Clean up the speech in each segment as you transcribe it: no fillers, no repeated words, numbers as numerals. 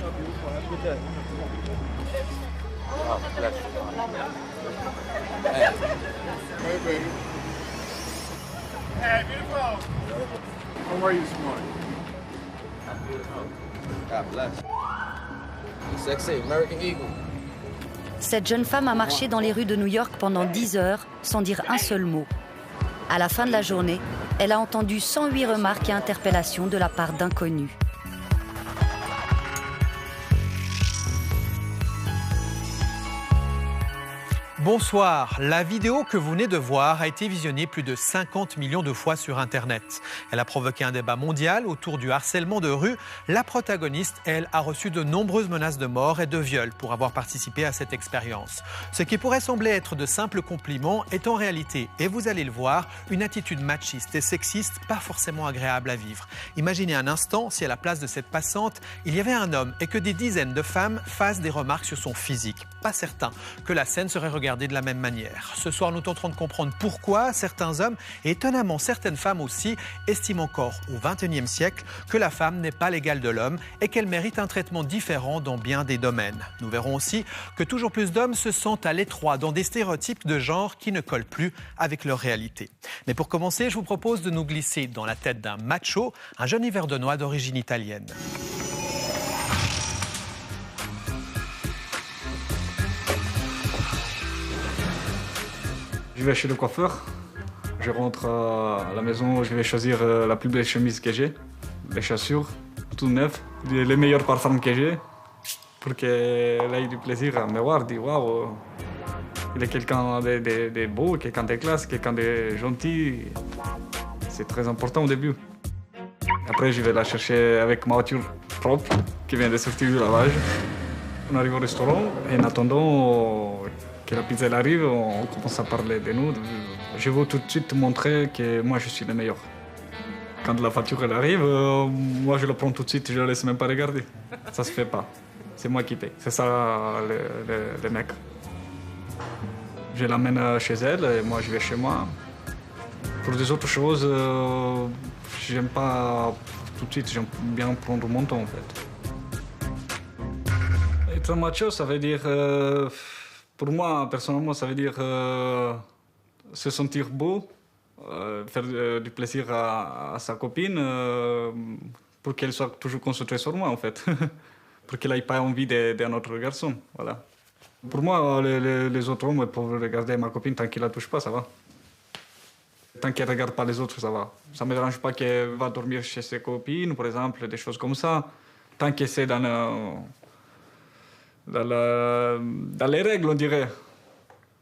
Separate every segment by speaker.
Speaker 1: Oh, bless you. Hey. Hey, baby.
Speaker 2: Hey, beautiful. How are you this morning?
Speaker 1: I'm beautiful. God bless. Sexy, American Eagle.
Speaker 3: Cette jeune femme a marché dans les rues de New York pendant 10 heures sans dire un seul mot. À la fin de la journée, elle a entendu 108 remarques et interpellations de la part d'inconnus.
Speaker 4: Bonsoir, la vidéo que vous venez de voir a été visionnée plus de 50 millions de fois sur Internet. Elle a provoqué un débat mondial autour du harcèlement de rue. La protagoniste, elle, a reçu de nombreuses menaces de mort et de viol pour avoir participé à cette expérience. Ce qui pourrait sembler être de simples compliments est en réalité, et vous allez le voir, une attitude machiste et sexiste pas forcément agréable à vivre. Imaginez un instant si à la place de cette passante, il y avait un homme et que des dizaines de femmes fassent des remarques sur son physique. Pas certain que la scène serait regardée de la même manière. Ce soir, nous tenterons de comprendre pourquoi certains hommes, et étonnamment certaines femmes aussi, estiment encore au XXIe siècle que la femme n'est pas l'égale de l'homme et qu'elle mérite un traitement différent dans bien des domaines. Nous verrons aussi que toujours plus d'hommes se sentent à l'étroit dans des stéréotypes de genre qui ne collent plus avec leur réalité. Mais pour commencer, je vous propose de nous glisser dans la tête d'un macho, un jeune Yverdenois d'origine italienne.
Speaker 5: Je vais chez le coiffeur, je rentre à la maison, je vais choisir la plus belle chemise que j'ai, les chaussures, tout neuf, les meilleurs parfums que j'ai, pour qu'elle ait du plaisir à me voir, dire waouh, il est quelqu'un de beau, quelqu'un de classe, quelqu'un de gentil. C'est très important au début. Après, je vais la chercher avec ma voiture propre, qui vient de sortir du lavage. On arrive au restaurant et en attendant que la pizza elle arrive, on commence à parler de nous. Je veux tout de suite montrer que moi je suis le meilleur. Quand la facture elle arrive, moi je la prends tout de suite, je la laisse même pas regarder. Ça se fait pas. C'est moi qui paye. C'est ça le mec. Je l'amène chez elle et moi je vais chez moi. Pour des autres choses, j'aime pas tout de suite, j'aime bien prendre mon temps en fait. Être macho, ça veut dire. Pour moi, personnellement, ça veut dire se sentir beau, faire du plaisir à sa copine, pour qu'elle soit toujours concentrée sur moi, en fait. Pour qu'elle n'ait pas envie d'un autre garçon, voilà. Pour moi, les autres hommes peuvent regarder ma copine tant qu'ils ne la touchent pas, ça va. Tant qu'elle ne regarde pas les autres, ça va. Ça ne me dérange pas qu'elle va dormir chez ses copines, par exemple, des choses comme ça. Tant que c'est dans les règles, on dirait.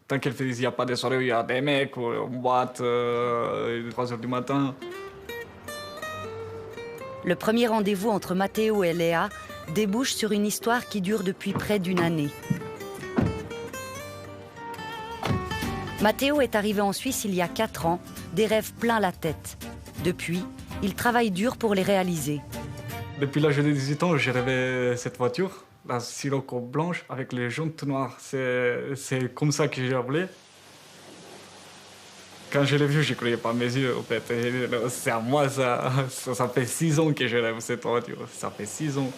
Speaker 5: Tant qu'elle fait il n'y a pas de soirées où il y a des mecs ou en boîte, 3 heures du matin.
Speaker 3: Le premier rendez-vous entre Matteo et Léa débouche sur une histoire qui dure depuis près d'une année. Matteo est arrivé en Suisse il y a 4 ans, des rêves plein la tête. Depuis, il travaille dur pour les réaliser.
Speaker 5: Depuis l'âge de 18 ans, j'ai rêvé cette voiture. La Sirocco blanche avec les jantes noires. C'est comme ça que j'ai appelé. Quand je l'ai vu, je ne croyais pas mes yeux, en fait. C'est à moi, ça fait 6 ans que je rêve cette voiture. Ça fait 6 ans.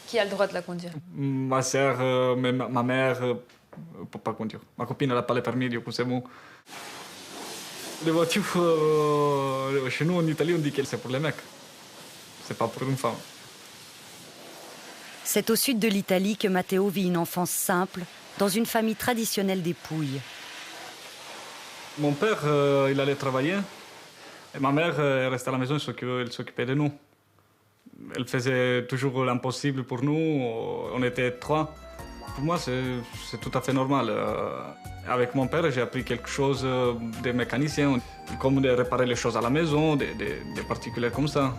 Speaker 6: Qui a le droit de la conduire?
Speaker 5: Ma sœur, ma mère, ne peut pas conduire. Ma copine, elle n'a pas le permis, du coup, c'est bon. Les voitures, chez nous en Italie, on dit que c'est pour les mecs. C'est pas pour une femme.
Speaker 3: C'est au sud de l'Italie que Matteo vit une enfance simple, dans une famille traditionnelle des Pouilles.
Speaker 5: Mon père, il allait travailler. Et ma mère, elle restait à la maison, elle s'occupait de nous. Elle faisait toujours l'impossible pour nous. On était 3. Pour moi, c'est tout à fait normal. Avec mon père, j'ai appris quelque chose de mécanicien, comme de réparer les choses à la maison, des particuliers comme ça.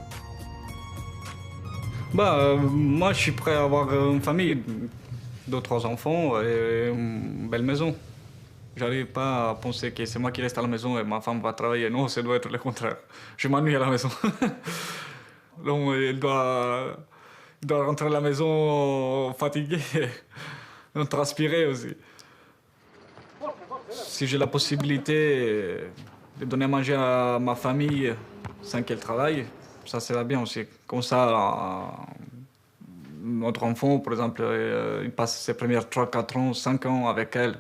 Speaker 5: Moi, je suis prêt à avoir une famille, 2, 3 enfants et une belle maison. J'arrive pas à penser que c'est moi qui reste à la maison et ma femme va travailler. Non, ça doit être le contraire. Je m'ennuie à la maison. Donc, il doit rentrer à la maison fatigué, transpiré aussi. Si j'ai la possibilité de donner à manger à ma famille sans qu'elle travaille, ça serait bien aussi. Comme ça, Notre enfant, par exemple, il passe ses premières 3, 4 ans, 5 ans avec elle.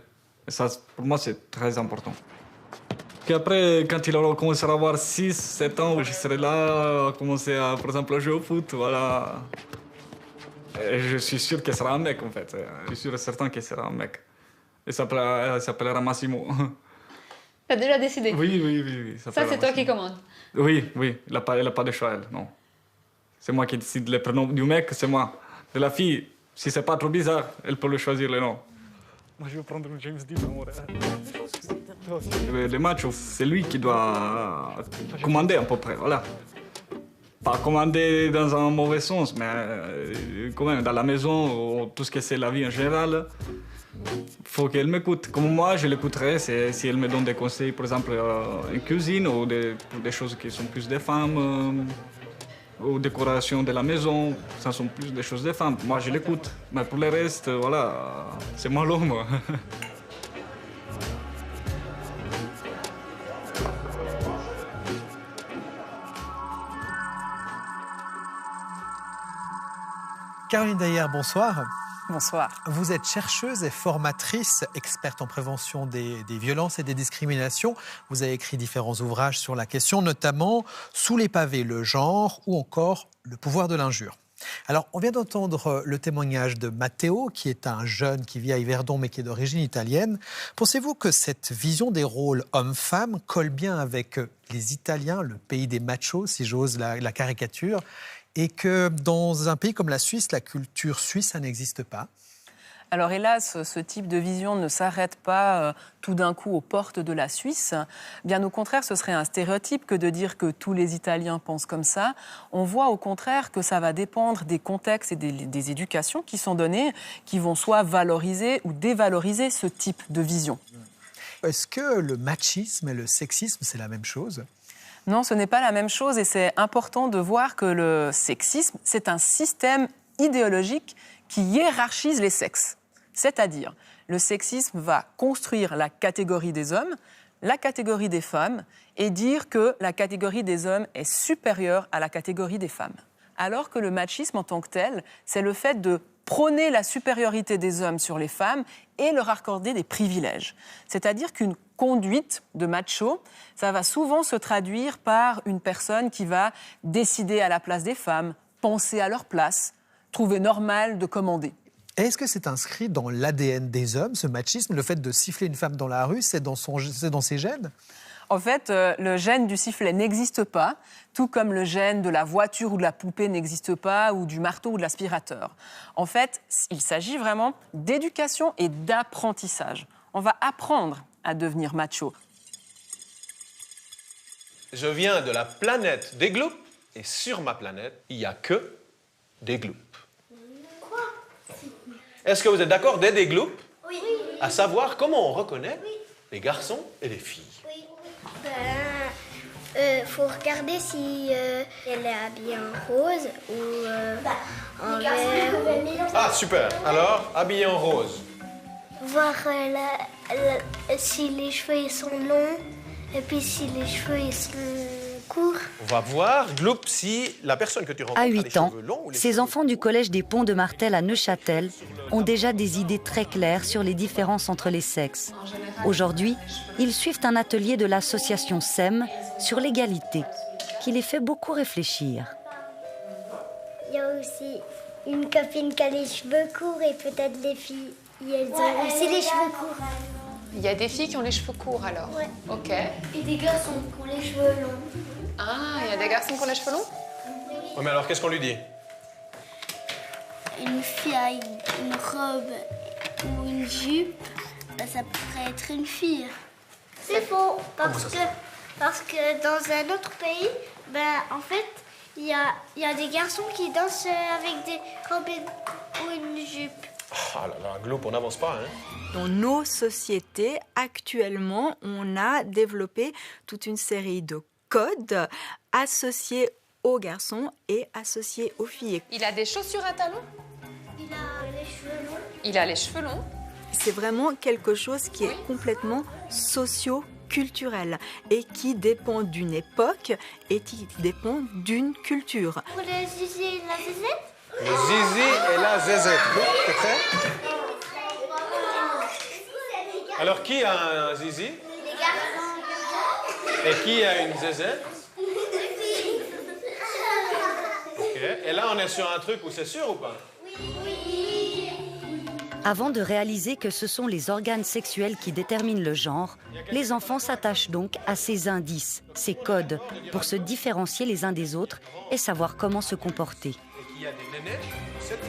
Speaker 5: Et ça, pour moi, c'est très important. Puis après, quand il aura commencé à avoir 6, 7 ans, je serai là, à commencer à, par exemple, à jouer au foot, voilà. Et je suis sûr qu'il sera un mec, en fait. Je suis sûr et certain qu'il sera un mec. Il s'appellera Massimo.
Speaker 6: T'as déjà décidé?
Speaker 5: Oui.
Speaker 6: Ça, c'est toi qui commandes?
Speaker 5: Oui. Elle n'a pas de choix, elle, non. C'est moi qui décide le prénom du mec, c'est moi. De la fille, si c'est pas trop bizarre, elle peut le choisir le nom. Moi, je vais prendre un James Dean, le macho, c'est lui qui doit commander à peu près, voilà. Pas commander dans un mauvais sens, mais quand même dans la maison, ou tout ce que c'est la vie en général, faut qu'elle m'écoute. Comme moi, je l'écouterai si elle me donne des conseils, par exemple en cuisine ou des choses qui sont plus des femmes, ou décoration de la maison, ça sont plus des choses des femmes. Moi, je l'écoute, mais pour le reste, voilà, c'est moi l'homme.
Speaker 4: Caroline Dayer, bonsoir.
Speaker 7: Bonsoir.
Speaker 4: Vous êtes chercheuse et formatrice, experte en prévention des violences et des discriminations. Vous avez écrit différents ouvrages sur la question, notamment Sous les pavés, le genre ou encore Le pouvoir de l'injure. Alors, on vient d'entendre le témoignage de Matteo, qui est un jeune qui vit à Yverdon, mais qui est d'origine italienne. Pensez-vous que cette vision des rôles hommes-femmes colle bien avec les Italiens, le pays des machos, si j'ose la caricature, et que dans un pays comme la Suisse, la culture suisse, ça n'existe pas?
Speaker 7: Alors hélas, ce type de vision ne s'arrête pas tout d'un coup aux portes de la Suisse. Bien au contraire, ce serait un stéréotype que de dire que tous les Italiens pensent comme ça. On voit au contraire que ça va dépendre des contextes et des éducations qui sont données, qui vont soit valoriser ou dévaloriser ce type de vision.
Speaker 4: Est-ce que le machisme et le sexisme, c'est la même chose ?
Speaker 7: Non, ce n'est pas la même chose et c'est important de voir que le sexisme, c'est un système idéologique qui hiérarchise les sexes. C'est-à-dire, le sexisme va construire la catégorie des hommes, la catégorie des femmes et dire que la catégorie des hommes est supérieure à la catégorie des femmes. Alors que le machisme en tant que tel, c'est le fait de prôner la supériorité des hommes sur les femmes et leur accorder des privilèges. C'est-à-dire qu'une conduite de macho, ça va souvent se traduire par une personne qui va décider à la place des femmes, penser à leur place, trouver normal de commander.
Speaker 4: Est-ce que c'est inscrit dans l'ADN des hommes, ce machisme, le fait de siffler une femme dans la rue, c'est dans ses gènes ?
Speaker 7: En fait, le gène du sifflet n'existe pas, tout comme le gène de la voiture ou de la poupée n'existe pas, ou du marteau ou de l'aspirateur. En fait, il s'agit vraiment d'éducation et d'apprentissage. On va apprendre à devenir macho.
Speaker 8: Je viens de la planète des gloops, et sur ma planète, il n'y a que des gloops.
Speaker 9: Quoi?
Speaker 8: Est-ce que vous êtes d'accord des gloops?
Speaker 9: Oui.
Speaker 8: À savoir comment on reconnaît les garçons et les filles.
Speaker 9: Oui. Faut regarder si elle est habillée en rose ou en vert.
Speaker 8: Ah, super. Alors, habillé en rose.
Speaker 9: Voir si les cheveux ils sont longs et puis si les cheveux ils sont courts.
Speaker 8: On va voir, Gloop, si la personne que tu rencontres
Speaker 3: À
Speaker 8: a
Speaker 3: 8
Speaker 8: les
Speaker 3: ans,
Speaker 8: cheveux longs ou les
Speaker 3: ces
Speaker 8: cheveux
Speaker 3: enfants du collège des Ponts de Martel à Neuchâtel ont déjà des idées très claires sur les différences entre les sexes. Aujourd'hui, ils suivent un atelier de l'association SEM sur l'égalité, qui les fait beaucoup réfléchir.
Speaker 9: Il y a aussi une copine qui a les cheveux courts et peut-être les filles, elles ont aussi les cheveux courts.
Speaker 6: Il y a des filles qui ont les cheveux courts alors?
Speaker 9: Ouais.
Speaker 6: Ok.
Speaker 9: Et des garçons qui ont les cheveux longs.
Speaker 6: Ah, il y a des garçons qui ont les cheveux longs?
Speaker 8: Ouais, mais alors, qu'est-ce qu'on lui dit?
Speaker 9: Une fille a une robe ou une jupe, ça pourrait être une fille. C'est faux, parce que dans un autre pays, en fait, il y a des garçons qui dansent avec des robes ou une jupe.
Speaker 8: Ah là là, Gloop, on n'avance pas, hein?
Speaker 10: Dans nos sociétés, actuellement, on a développé toute une série de codes associés aux garçons et associés aux filles.
Speaker 6: Il a des chaussures à talons?
Speaker 9: Il a les cheveux longs.
Speaker 6: Il a les cheveux longs.
Speaker 10: C'est vraiment quelque chose qui est complètement socio-culturel et qui dépend d'une époque et qui dépend d'une culture.
Speaker 9: Pour le zizi et la zizette?
Speaker 8: Le zizi et la zézette. T'es prêt? Alors, qui a un zizi? Et qui a une zézette? Ok. Et là, on est sur un truc où c'est sûr ou pas?
Speaker 3: Avant de réaliser que ce sont les organes sexuels qui déterminent le genre, les enfants s'attachent donc à ces indices, ces codes, pour se différencier les uns des autres et savoir comment se comporter.
Speaker 8: Et qu'il y a des nénés, c'est tout.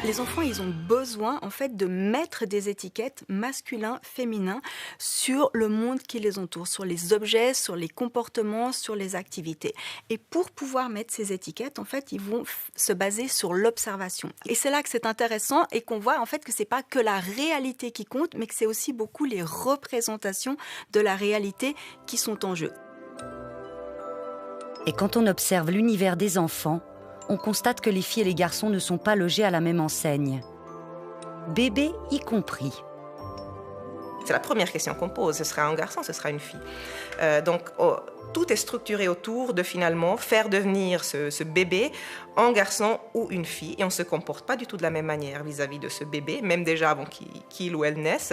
Speaker 10: Les enfants, ils ont besoin en fait de mettre des étiquettes masculins, féminins sur le monde qui les entoure, sur les objets, sur les comportements, sur les activités. Et pour pouvoir mettre ces étiquettes, en fait, ils vont se baser sur l'observation. Et c'est là que c'est intéressant et qu'on voit en fait que c'est pas que la réalité qui compte, mais que c'est aussi beaucoup les représentations de la réalité qui sont en jeu.
Speaker 3: Et quand on observe l'univers des enfants, on constate que les filles et les garçons ne sont pas logés à la même enseigne. Bébé y compris.
Speaker 11: C'est la première question qu'on pose, ce sera un garçon, ce sera une fille. Tout est structuré autour de finalement faire devenir ce bébé un garçon ou une fille. Et on ne se comporte pas du tout de la même manière vis-à-vis de ce bébé, même déjà avant qu'il ou elle naisse,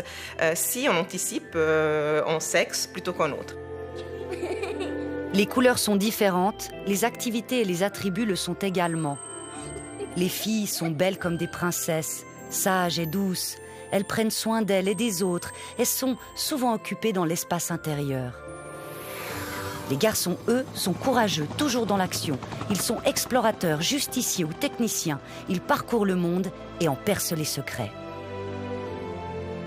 Speaker 11: si on anticipe un sexe plutôt qu'un autre.
Speaker 3: Les couleurs sont différentes, les activités et les attributs le sont également. Les filles sont belles comme des princesses, sages et douces. Elles prennent soin d'elles et des autres. Elles sont souvent occupées dans l'espace intérieur. Les garçons, eux, sont courageux, toujours dans l'action. Ils sont explorateurs, justiciers ou techniciens. Ils parcourent le monde et en percent les secrets.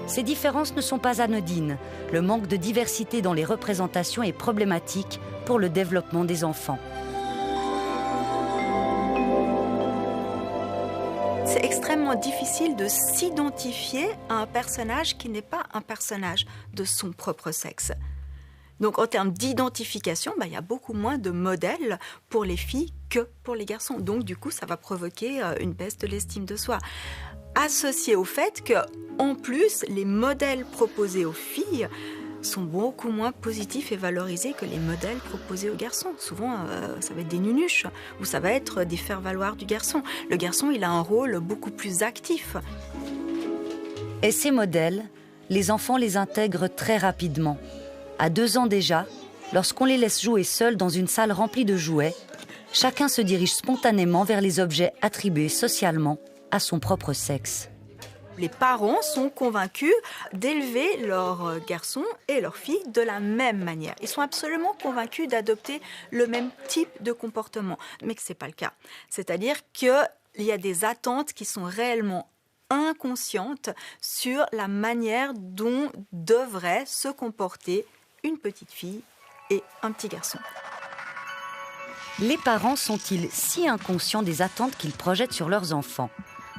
Speaker 3: Ces différences ne sont pas anodines. Le manque de diversité dans les représentations est problématique pour le développement des enfants.
Speaker 10: C'est extrêmement difficile de s'identifier à un personnage qui n'est pas un personnage de son propre sexe. Donc en termes d'identification, il y a beaucoup moins de modèles pour les filles que pour les garçons. Donc du coup, ça va provoquer une baisse de l'estime de soi. Associé au fait qu'en plus, les modèles proposés aux filles sont beaucoup moins positifs et valorisés que les modèles proposés aux garçons. Souvent, ça va être des nunuches ou ça va être des faire-valoir du garçon. Le garçon, il a un rôle beaucoup plus actif.
Speaker 3: Et ces modèles, les enfants les intègrent très rapidement. À 2 ans déjà, lorsqu'on les laisse jouer seuls dans une salle remplie de jouets, chacun se dirige spontanément vers les objets attribués socialement à son propre sexe.
Speaker 10: Les parents sont convaincus d'élever leurs garçons et leurs filles de la même manière. Ils sont absolument convaincus d'adopter le même type de comportement, mais que ce n'est pas le cas. C'est-à-dire qu'il y a des attentes qui sont réellement inconscientes sur la manière dont devraient se comporter une petite fille et un petit garçon.
Speaker 3: Les parents sont-ils si inconscients des attentes qu'ils projettent sur leurs enfants ?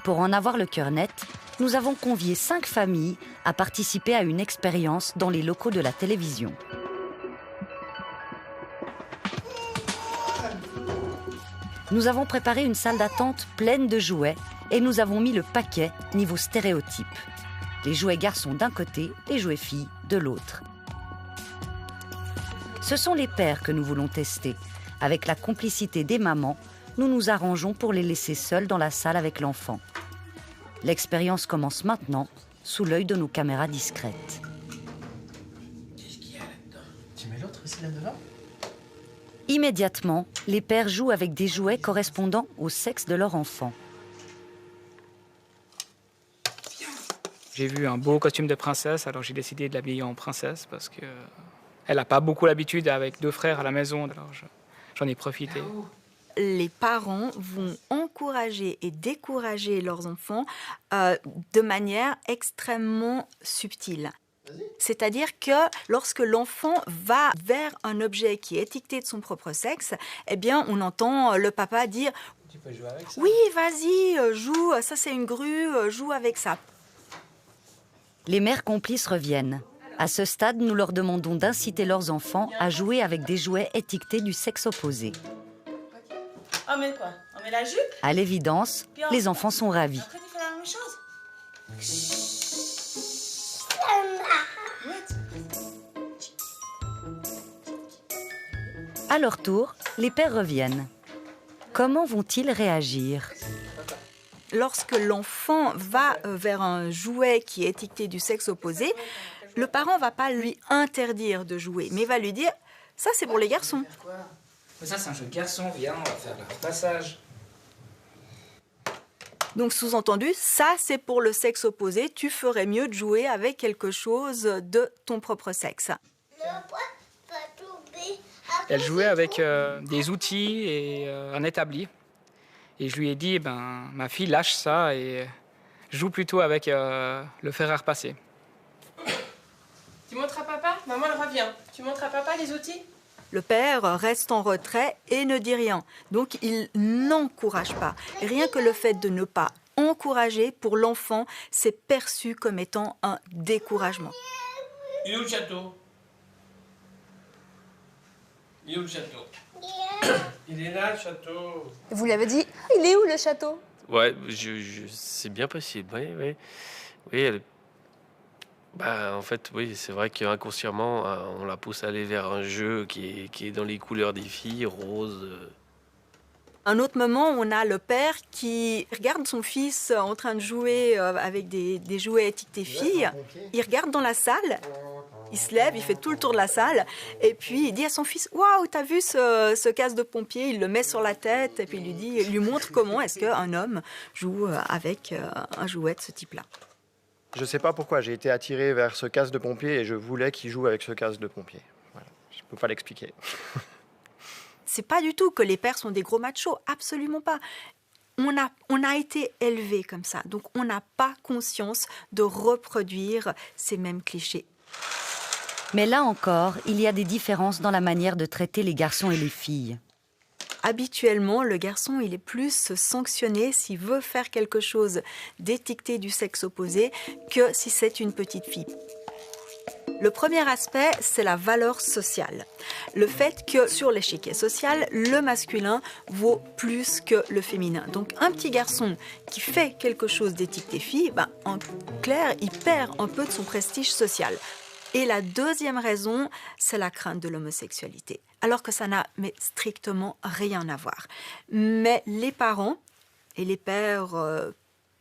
Speaker 3: Pour en avoir le cœur net, nous avons convié 5 familles à participer à une expérience dans les locaux de la télévision. Nous avons préparé une salle d'attente pleine de jouets et nous avons mis le paquet niveau stéréotype. Les jouets garçons d'un côté, les jouets filles de l'autre. Ce sont les pères que nous voulons tester. Avec la complicité des mamans, nous nous arrangeons pour les laisser seuls dans la salle avec l'enfant. L'expérience commence maintenant, sous l'œil de nos caméras discrètes.
Speaker 12: Qu'est-ce qu'il y a là-dedans? Tu mets l'autre aussi là-dedans?
Speaker 3: Immédiatement, les pères jouent avec des jouets correspondant au sexe de leur enfant.
Speaker 13: J'ai vu un beau costume de princesse, alors j'ai décidé de l'habiller en princesse parce qu'elle n'a pas beaucoup l'habitude avec 2 frères à la maison, alors j'en ai profité.
Speaker 10: Les parents vont encourager et décourager leurs enfants de manière extrêmement subtile. C'est-à-dire que lorsque l'enfant va vers un objet qui est étiqueté de son propre sexe, eh bien, on entend le papa dire «
Speaker 12: Tu peux jouer avec ça?
Speaker 10: Oui, vas-y, joue, ça c'est une grue, joue avec ça. »
Speaker 3: Les mères complices reviennent. À ce stade, nous leur demandons d'inciter leurs enfants à jouer avec des jouets étiquetés du sexe opposé.
Speaker 14: On met quoi? On met la jupe?
Speaker 3: À l'évidence, les enfants sont ravis.
Speaker 14: Après, tu fais la même chose.
Speaker 3: À leur tour, les pères reviennent. Comment vont-ils réagir?
Speaker 10: Lorsque l'enfant va vers un jouet qui est étiqueté du sexe opposé, le parent ne va pas lui interdire de jouer, mais va lui dire « ça c'est pour les garçons ».
Speaker 13: Mais ça, c'est un jeu de garçon, viens, on va faire le repassage.
Speaker 10: Donc sous-entendu, ça c'est pour le sexe opposé, tu ferais mieux de jouer avec quelque chose de ton propre sexe.
Speaker 13: Elle jouait avec des outils et un établi. Et je lui ai dit, ma fille, lâche ça et joue plutôt avec le fer à repasser.
Speaker 6: Tu montres à papa? Maman, elle revient. Tu montres à papa les outils?
Speaker 10: Le père reste en retrait et ne dit rien. Donc il n'encourage pas. Rien que le fait de ne pas encourager, pour l'enfant, c'est perçu comme étant un découragement.
Speaker 12: Il est où le château? Il est où le château? Il est là, le château.
Speaker 6: Vous lui avez dit, il est où le château?
Speaker 15: Ouais, c'est bien possible, oui. Oui, en fait, oui, c'est vrai qu'inconsciemment, on la pousse à aller vers un jeu qui est dans les couleurs des filles, rose.
Speaker 10: Un autre moment, on a le père qui regarde son fils en train de jouer avec des jouets étiquetés filles. Il regarde dans la salle, il se lève, il fait tout le tour de la salle, et puis il dit à son fils « Waouh, t'as vu ce casque de pompier ?» Il le met sur la tête, et puis il lui montre comment est-ce qu'un homme joue avec un jouet de ce type-là.
Speaker 16: Je ne sais pas pourquoi, j'ai été attiré vers ce casque de pompier et je voulais qu'il joue avec ce casque de pompier. Voilà. Je ne peux pas l'expliquer.
Speaker 10: C'est pas du tout que les pères sont des gros machos, absolument pas. On a été élevés comme ça, donc on n'a pas conscience de reproduire ces mêmes clichés.
Speaker 3: Mais là encore, il y a des différences dans la manière de traiter les garçons et les filles.
Speaker 10: Habituellement, le garçon, il est plus sanctionné s'il veut faire quelque chose d'étiqueté du sexe opposé que si c'est une petite fille. Le premier aspect, c'est la valeur sociale. Le fait que sur l'échiquier social, le masculin vaut plus que le féminin. Donc un petit garçon qui fait quelque chose d'étiqueté fille, en clair, il perd un peu de son prestige social. Et la deuxième raison, c'est la crainte de l'homosexualité. Alors que ça n'a strictement rien à voir. Mais les parents, et les pères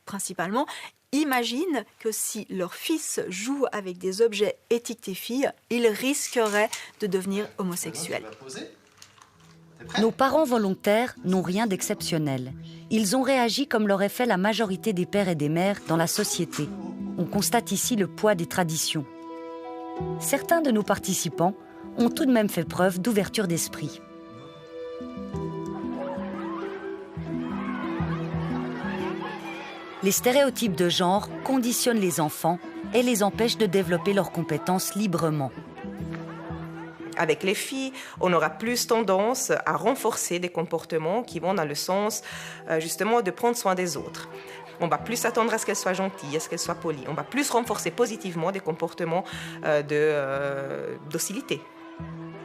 Speaker 10: principalement, imaginent que si leur fils joue avec des objets étiquetés filles, il risquerait de devenir homosexuel.
Speaker 3: Nos parents volontaires n'ont rien d'exceptionnel. Ils ont réagi comme l'aurait fait la majorité des pères et des mères dans la société. On constate ici le poids des traditions. Certains de nos participants ont tout de même fait preuve d'ouverture d'esprit. Les stéréotypes de genre conditionnent les enfants et les empêchent de développer leurs compétences librement.
Speaker 11: Avec les filles, on aura plus tendance à renforcer des comportements qui vont dans le sens justement de prendre soin des autres. On va plus s'attendre à ce qu'elles soient gentilles, à ce qu'elles soient polies. On va plus renforcer positivement des comportements docilité.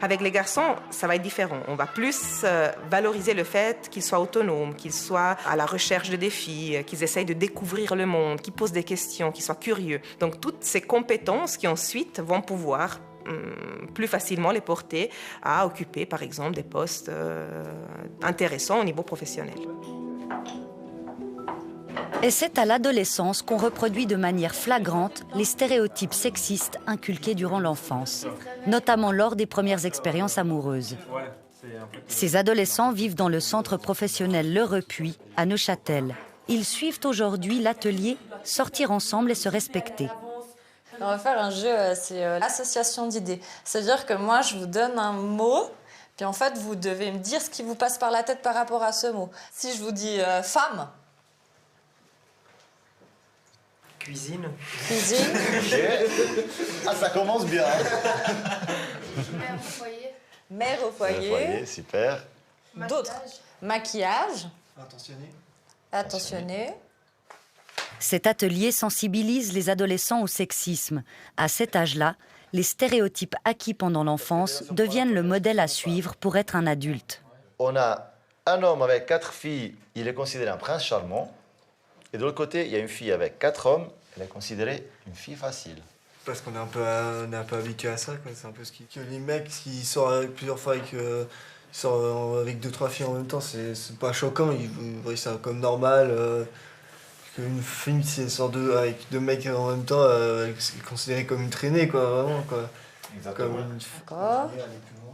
Speaker 11: Avec les garçons, ça va être différent. On va plus valoriser le fait qu'ils soient autonomes, qu'ils soient à la recherche de défis, qu'ils essayent de découvrir le monde, qu'ils posent des questions, qu'ils soient curieux. Donc toutes ces compétences qui ensuite vont pouvoir plus facilement les porter à occuper, par exemple, des postes intéressants au niveau professionnel.
Speaker 3: Et c'est à l'adolescence qu'on reproduit de manière flagrante les stéréotypes sexistes inculqués durant l'enfance, notamment lors des premières expériences amoureuses. Ces adolescents vivent dans le centre professionnel Le Repuy, à Neuchâtel. Ils suivent aujourd'hui l'atelier « Sortir ensemble et se respecter ».
Speaker 17: On va faire un jeu, c'est l'association d'idées. C'est-à-dire que moi, je vous donne un mot, puis en fait, vous devez me dire ce qui vous passe par la tête par rapport à ce mot. Si je vous dis femme...
Speaker 18: Cuisine.
Speaker 17: Cuisine.
Speaker 18: Ah, ça commence bien.
Speaker 17: Mère au foyer. Mère au foyer.
Speaker 18: Mère au foyer, super.
Speaker 17: D'autres. Maquillage.
Speaker 18: Attentionné.
Speaker 17: Attentionné.
Speaker 3: Cet atelier sensibilise les adolescents au sexisme. À cet âge-là, les stéréotypes acquis pendant l'enfance deviennent le modèle à suivre pour être un adulte.
Speaker 18: On a un homme avec 4 filles, il est considéré un prince charmant. Et de l'autre côté, il y a une fille avec 4 hommes, elle est considérée une fille facile.
Speaker 19: Parce qu'on est un peu habitué à ça, quoi. C'est un peu ce que les mecs qui sortent plusieurs fois avec Il sort avec 2-3 filles en même temps, c'est pas choquant, il voit ça comme normal. Qu'une fille, si elle sort avec 2 mecs en même temps, c'est considéré comme une traînée, quoi, vraiment, quoi. Comme
Speaker 11: D'accord.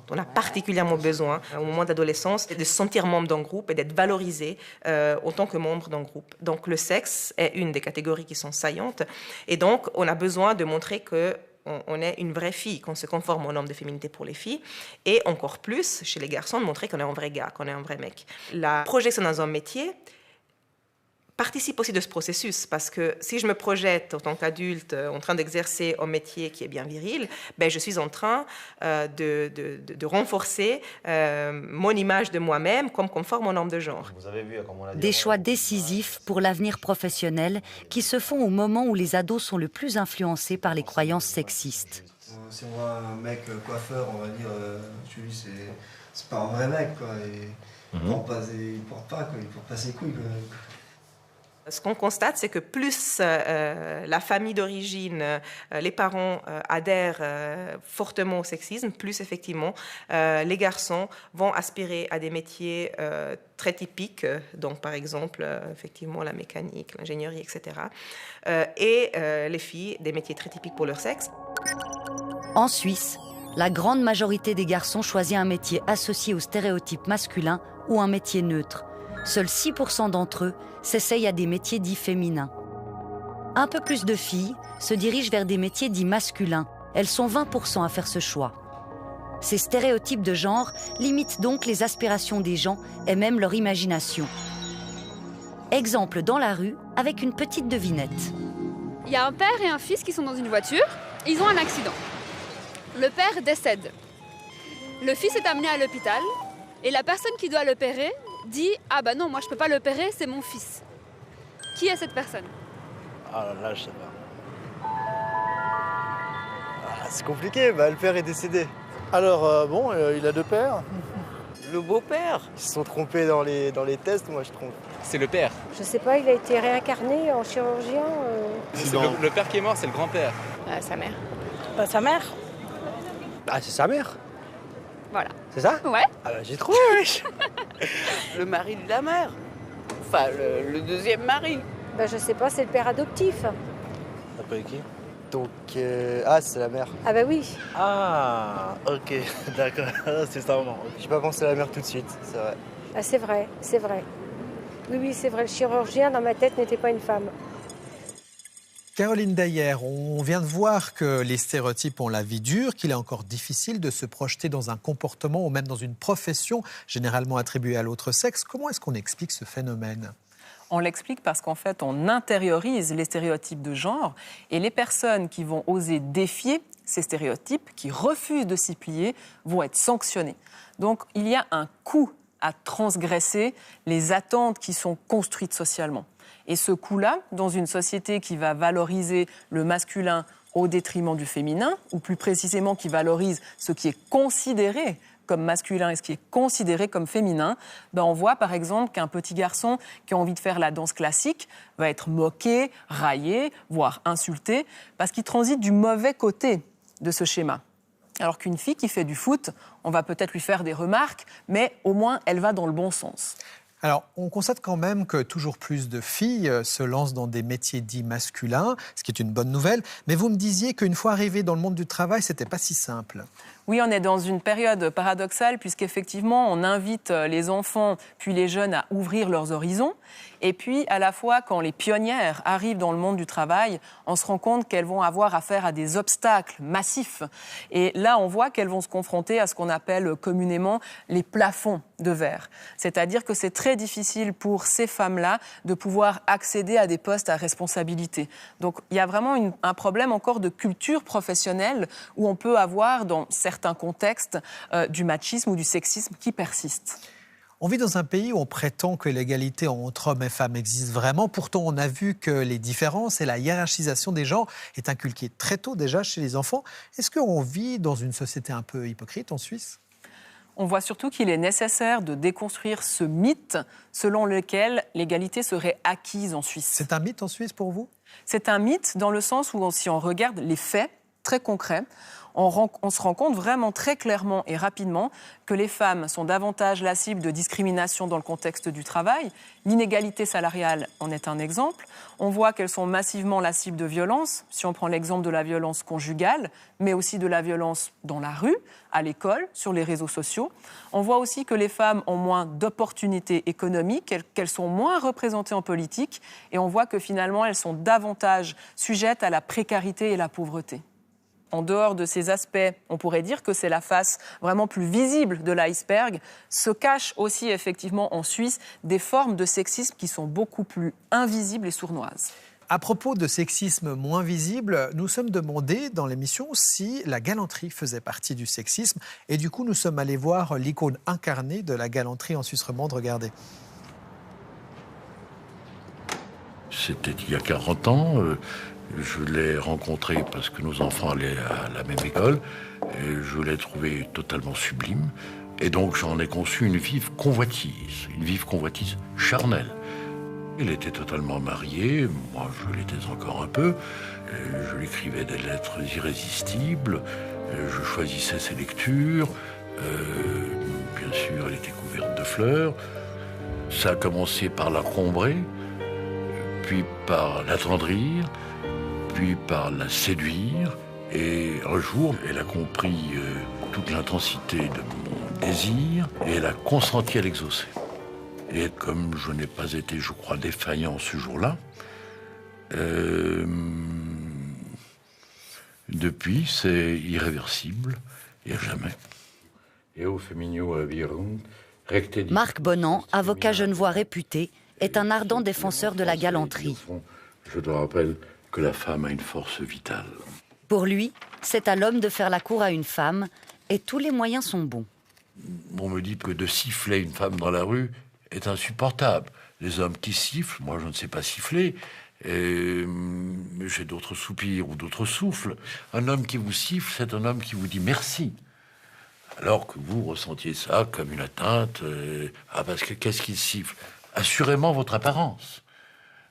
Speaker 11: On a particulièrement besoin, au moment d'adolescence, de se sentir membre d'un groupe et d'être valorisé en tant que membre d'un groupe. Donc le sexe est une des catégories qui sont saillantes. Et donc on a besoin de montrer qu'on est une vraie fille, qu'on se conforme aux normes de féminité pour les filles. Et encore plus, chez les garçons, de montrer qu'on est un vrai gars, qu'on est un vrai mec. La projection dans un métier participe aussi de ce processus, parce que si je me projette en tant qu'adulte en train d'exercer un métier qui est bien viril, ben je suis en train de renforcer mon image de moi-même comme conforme aux normes de genre.
Speaker 18: Vous avez vu, comme on l'a dit,
Speaker 3: Des choix décisifs pour l'avenir professionnel qui se font au moment où les ados sont le plus influencés par les croyances sexistes.
Speaker 19: Si on voit un mec coiffeur, on va dire, lui, c'est pas un vrai mec, quoi. Il porte pas ses couilles, quoi.
Speaker 11: Ce qu'on constate, c'est que plus la famille d'origine, les parents adhèrent fortement au sexisme, plus effectivement les garçons vont aspirer à des métiers très typiques, donc par exemple effectivement la mécanique, l'ingénierie, etc. Et les filles, des métiers très typiques pour leur sexe.
Speaker 3: En Suisse, la grande majorité des garçons choisit un métier associé au stéréotype masculin ou un métier neutre. Seuls 6% d'entre eux s'essayent à des métiers dits féminins. Un peu plus de filles se dirigent vers des métiers dits masculins. Elles sont 20% à faire ce choix. Ces stéréotypes de genre limitent donc les aspirations des gens et même leur imagination. Exemple dans la rue avec une petite devinette.
Speaker 20: Il y a un père et un fils qui sont dans une voiture, ils ont un accident. Le père décède. Le fils est amené à l'hôpital et la personne qui doit l'opérer dit « Ah bah non, moi je peux pas l'opérer, c'est mon fils ». Qui est cette personne?
Speaker 21: Ah là, je sais pas. Ah, c'est compliqué, le père est décédé.
Speaker 22: Alors il a 2 pères.
Speaker 21: Le beau-père. Ils se sont trompés dans les tests, moi je trompe.
Speaker 23: C'est le père.
Speaker 24: Je sais pas, il a été réincarné en chirurgien.
Speaker 23: C'est le père qui est mort, c'est le grand-père.
Speaker 24: Sa mère. Sa mère?
Speaker 21: Ah, c'est sa mère.
Speaker 20: Voilà.
Speaker 21: C'est ça?
Speaker 20: Ouais.
Speaker 21: Ah bah j'ai trouvé, wesh.
Speaker 25: Le mari de la mère. Enfin, le deuxième mari.
Speaker 24: Je sais pas, c'est le père adoptif.
Speaker 21: Après qui? Donc, c'est la mère.
Speaker 24: Ah bah oui.
Speaker 21: Ah, ok, d'accord, c'est ça, maman. J'ai pas pensé à la mère tout de suite, c'est vrai.
Speaker 24: Ah c'est vrai, c'est vrai. Oui, c'est vrai, le chirurgien dans ma tête n'était pas une femme.
Speaker 4: Caroline Dayer, on vient de voir que les stéréotypes ont la vie dure, qu'il est encore difficile de se projeter dans un comportement ou même dans une profession généralement attribuée à l'autre sexe. Comment est-ce qu'on explique ce phénomène ?
Speaker 7: On l'explique parce qu'en fait, on intériorise les stéréotypes de genre et les personnes qui vont oser défier ces stéréotypes, qui refusent de s'y plier, vont être sanctionnées. Donc, il y a un coût à transgresser les attentes qui sont construites socialement. Et ce coût-là, dans une société qui va valoriser le masculin au détriment du féminin, ou plus précisément qui valorise ce qui est considéré comme masculin et ce qui est considéré comme féminin, on voit par exemple qu'un petit garçon qui a envie de faire la danse classique va être moqué, raillé, voire insulté, parce qu'il transite du mauvais côté de ce schéma. Alors qu'une fille qui fait du foot, on va peut-être lui faire des remarques, mais au moins elle va dans le bon sens.
Speaker 4: Alors, on constate quand même que toujours plus de filles se lancent dans des métiers dits masculins, ce qui est une bonne nouvelle. Mais vous me disiez qu'une fois arrivées dans le monde du travail, c'était pas si simple.
Speaker 7: Oui, on est dans une période paradoxale puisqu'effectivement, on invite les enfants puis les jeunes à ouvrir leurs horizons. Et puis, à la fois, quand les pionnières arrivent dans le monde du travail, on se rend compte qu'elles vont avoir affaire à des obstacles massifs. Et là, on voit qu'elles vont se confronter à ce qu'on appelle communément les plafonds de verre. C'est-à-dire que c'est très difficile pour ces femmes-là de pouvoir accéder à des postes à responsabilité. Donc, il y a vraiment un problème encore de culture professionnelle où on peut avoir, dans certains contextes, du machisme ou du sexisme qui persiste.
Speaker 4: On vit dans un pays où on prétend que l'égalité entre hommes et femmes existe vraiment. Pourtant, on a vu que les différences et la hiérarchisation des genres est inculquée très tôt déjà chez les enfants. Est-ce qu'on vit dans une société un peu hypocrite en Suisse ?
Speaker 7: On voit surtout qu'il est nécessaire de déconstruire ce mythe selon lequel l'égalité serait acquise en Suisse.
Speaker 4: C'est un mythe en Suisse pour vous ?
Speaker 7: C'est un mythe dans le sens où, si on regarde les faits, très concret. On se rend compte vraiment très clairement et rapidement que les femmes sont davantage la cible de discrimination dans le contexte du travail. L'inégalité salariale en est un exemple. On voit qu'elles sont massivement la cible de violences, si on prend l'exemple de la violence conjugale, mais aussi de la violence dans la rue, à l'école, sur les réseaux sociaux. On voit aussi que les femmes ont moins d'opportunités économiques, qu'elles sont moins représentées en politique, et on voit que finalement elles sont davantage sujettes à la précarité et la pauvreté. En dehors de ces aspects, on pourrait dire que c'est la face vraiment plus visible de l'iceberg, se cachent aussi effectivement en Suisse des formes de sexisme qui sont beaucoup plus invisibles et sournoises.
Speaker 4: À propos de sexisme moins visible, nous sommes demandé dans l'émission si la galanterie faisait partie du sexisme. Et du coup, nous sommes allés voir l'icône incarnée de la galanterie en Suisse romande. Regardez.
Speaker 1: C'était il y a 40 ans. Je l'ai rencontré parce que nos enfants allaient à la même école. Et je l'ai trouvé totalement sublime. Et donc j'en ai conçu une vive convoitise charnelle. Il était totalement marié, moi je l'étais encore un peu. Je lui écrivais des lettres irrésistibles. Je choisissais ses lectures. Bien sûr, elle était couverte de fleurs. Ça a commencé par la combrer, puis par l'attendrir, puis par la séduire. Et un jour, elle a compris toute l'intensité de mon désir et elle a consenti à l'exaucer. Et comme je n'ai pas été, je crois, défaillant ce jour-là, depuis, c'est irréversible et à jamais.
Speaker 3: Marc Bonan, avocat genevois réputé, est un ardent défenseur de la galanterie.
Speaker 1: Je te rappelle que la femme a une force vitale.
Speaker 3: Pour lui, c'est à l'homme de faire la cour à une femme et tous les moyens sont bons.
Speaker 1: On me dit que de siffler une femme dans la rue est insupportable. Les hommes qui sifflent, moi je ne sais pas siffler, j'ai d'autres soupirs ou d'autres souffles. Un homme qui vous siffle, c'est un homme qui vous dit merci. Alors que vous ressentiez ça comme une atteinte. Parce que qu'est-ce qu'il siffle? Assurément votre apparence.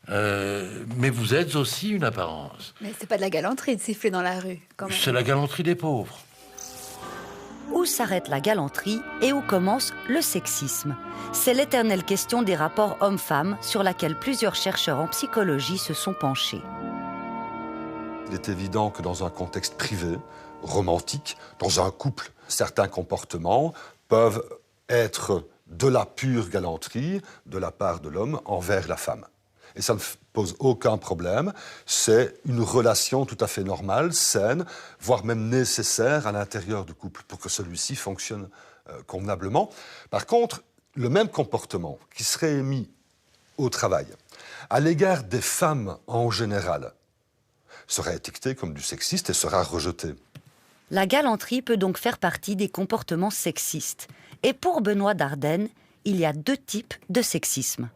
Speaker 1: Mais vous êtes aussi une apparence.
Speaker 20: Mais c'est pas de la galanterie de siffler dans la rue, quand même.
Speaker 1: C'est la galanterie des pauvres.
Speaker 3: Où s'arrête la galanterie et où commence le sexisme? C'est l'éternelle question des rapports hommes-femmes sur laquelle plusieurs chercheurs en psychologie se sont penchés.
Speaker 2: Il est évident que dans un contexte privé, romantique, dans un couple, certains comportements peuvent être de la pure galanterie de la part de l'homme envers la femme. Et ça ne pose aucun problème. C'est une relation tout à fait normale, saine, voire même nécessaire à l'intérieur du couple pour que celui-ci fonctionne convenablement. Par contre, le même comportement qui serait émis au travail à l'égard des femmes en général sera étiqueté comme du sexiste et sera rejeté.
Speaker 3: La galanterie peut donc faire partie des comportements sexistes. Et pour Benoît Dardenne, il y a deux types de sexisme.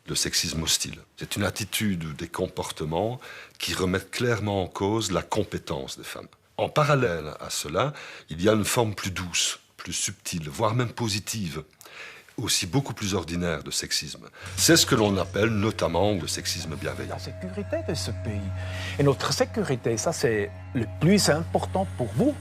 Speaker 2: Le sexisme hostile. C'est une attitude des comportements qui remettent clairement en cause la compétence des femmes. En parallèle à cela, il y a une forme plus douce, plus subtile, voire même positive, aussi beaucoup plus ordinaire de sexisme. C'est ce que l'on appelle notamment le sexisme bienveillant.
Speaker 12: La sécurité de ce pays. Et notre sécurité, ça c'est le plus important pour vous.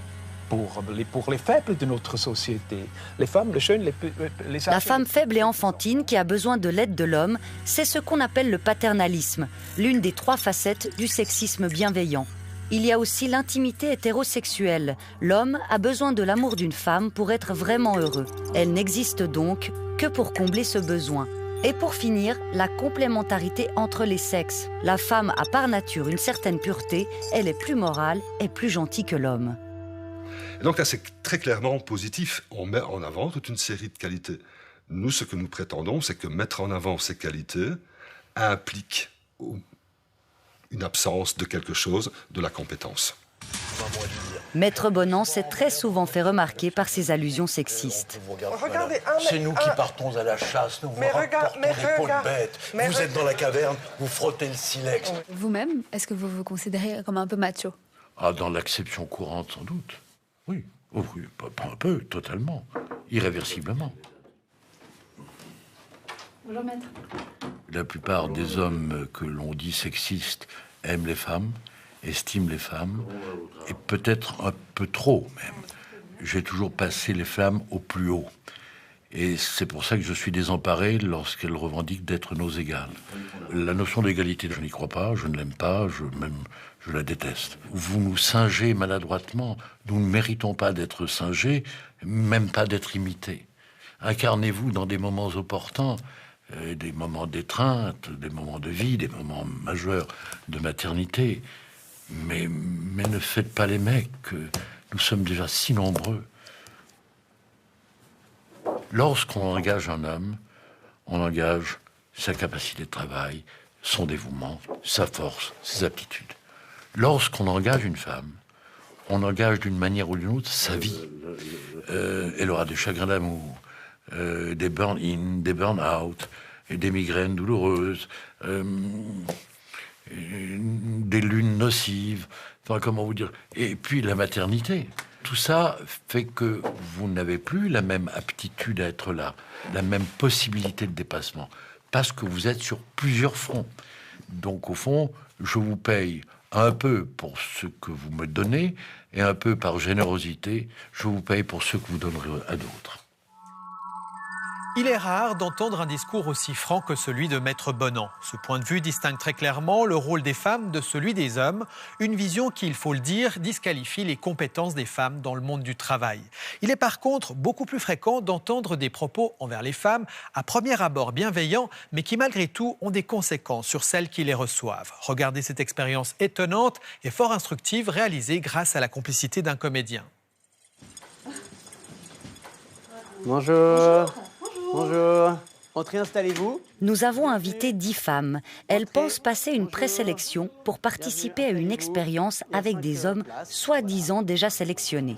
Speaker 12: Pour les faibles de notre société, les femmes, les jeunes, les
Speaker 3: La femme faible et enfantine qui a besoin de l'aide de l'homme, c'est ce qu'on appelle le paternalisme, l'une des trois facettes du sexisme bienveillant. Il y a aussi l'intimité hétérosexuelle. L'homme a besoin de l'amour d'une femme pour être vraiment heureux. Elle n'existe donc que pour combler ce besoin. Et pour finir, la complémentarité entre les sexes. La femme a par nature une certaine pureté, elle est plus morale et plus gentille que l'homme.
Speaker 2: Et donc là, c'est très clairement positif. On met en avant toute une série de qualités. Nous, ce que nous prétendons, c'est que mettre en avant ces qualités implique une absence de quelque chose, de la compétence.
Speaker 3: Maître Bonan s'est très souvent fait remarquer par ses allusions sexistes.
Speaker 1: C'est nous qui partons à la chasse, nous vous rapportons des peaux de bêtes. Vous êtes dans la caverne, vous frottez le silex.
Speaker 20: Vous-même, est-ce que vous vous considérez comme un peu macho?
Speaker 1: Dans l'acception courante, sans doute. Oui, oui, pas un peu, totalement, irréversiblement.
Speaker 20: Bonjour, maître.
Speaker 1: La plupart des hommes que l'on dit sexistes aiment les femmes estime les femmes, et peut-être un peu trop même. J'ai toujours passé les femmes au plus haut. Et c'est pour ça que je suis désemparé lorsqu'elles revendiquent d'être nos égales. La notion d'égalité, je n'y crois pas, je ne l'aime pas, je la déteste. Vous nous singez maladroitement. Nous ne méritons pas d'être singés, même pas d'être imités. Incarnez-vous dans des moments opportuns, des moments d'étreinte, des moments de vie, des moments majeurs de maternité. Mais ne faites pas les mecs, nous sommes déjà si nombreux. Lorsqu'on engage un homme, on engage sa capacité de travail, son dévouement, sa force, ses aptitudes. Lorsqu'on engage une femme, on engage d'une manière ou d'une autre sa vie. Elle aura des chagrins d'amour, des burn-in, des burn-out, des migraines douloureuses, des lunes nocives, enfin comment vous dire, et puis la maternité. Tout ça fait que vous n'avez plus la même aptitude à être là, la même possibilité de dépassement, parce que vous êtes sur plusieurs fronts. Donc au fond, je vous paye un peu pour ce que vous me donnez, et un peu par générosité, je vous paye pour ce que vous donnerez à d'autres.
Speaker 4: Il est rare d'entendre un discours aussi franc que celui de Maître Bonan. Ce point de vue distingue très clairement le rôle des femmes de celui des hommes, une vision qui, il faut le dire, disqualifie les compétences des femmes dans le monde du travail. Il est par contre beaucoup plus fréquent d'entendre des propos envers les femmes, à premier abord bienveillants, mais qui malgré tout ont des conséquences sur celles qui les reçoivent. Regardez cette expérience étonnante et fort instructive réalisée grâce à la complicité d'un comédien.
Speaker 5: Bonjour. Bonjour. Entrez, installez-vous.
Speaker 3: Nous avons invité 10 femmes. Elles pensent passer une présélection pour participer à une expérience avec des hommes soi-disant déjà sélectionnés.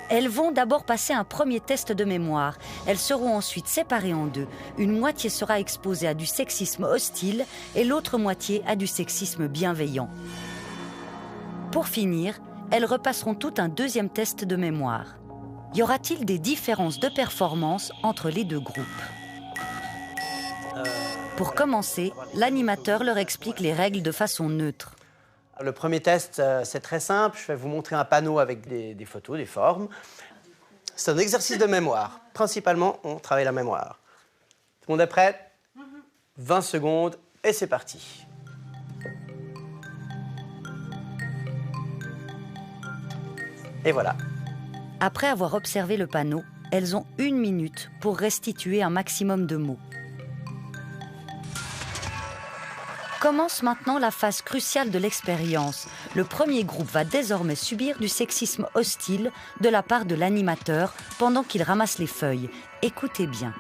Speaker 3: Elles vont d'abord passer un premier test de mémoire. Elles seront ensuite séparées en deux. Une moitié sera exposée à du sexisme hostile et l'autre moitié à du sexisme bienveillant. Pour finir, elles repasseront tout un deuxième test de mémoire. Y aura-t-il des différences de performance entre les deux groupes ? Pour commencer, l'animateur leur explique les règles de façon neutre.
Speaker 5: Le premier test, c'est très simple. Je vais vous montrer un panneau avec des photos, des formes. C'est un exercice de mémoire. Principalement, on travaille la mémoire. Tout le monde est prêt ? 20 secondes et c'est parti. Et voilà.
Speaker 3: Après avoir observé le panneau, elles ont 1 minute pour restituer un maximum de mots. Commence maintenant la phase cruciale de l'expérience. Le premier groupe va désormais subir du sexisme hostile de la part de l'animateur pendant qu'il ramasse les feuilles. Écoutez bien.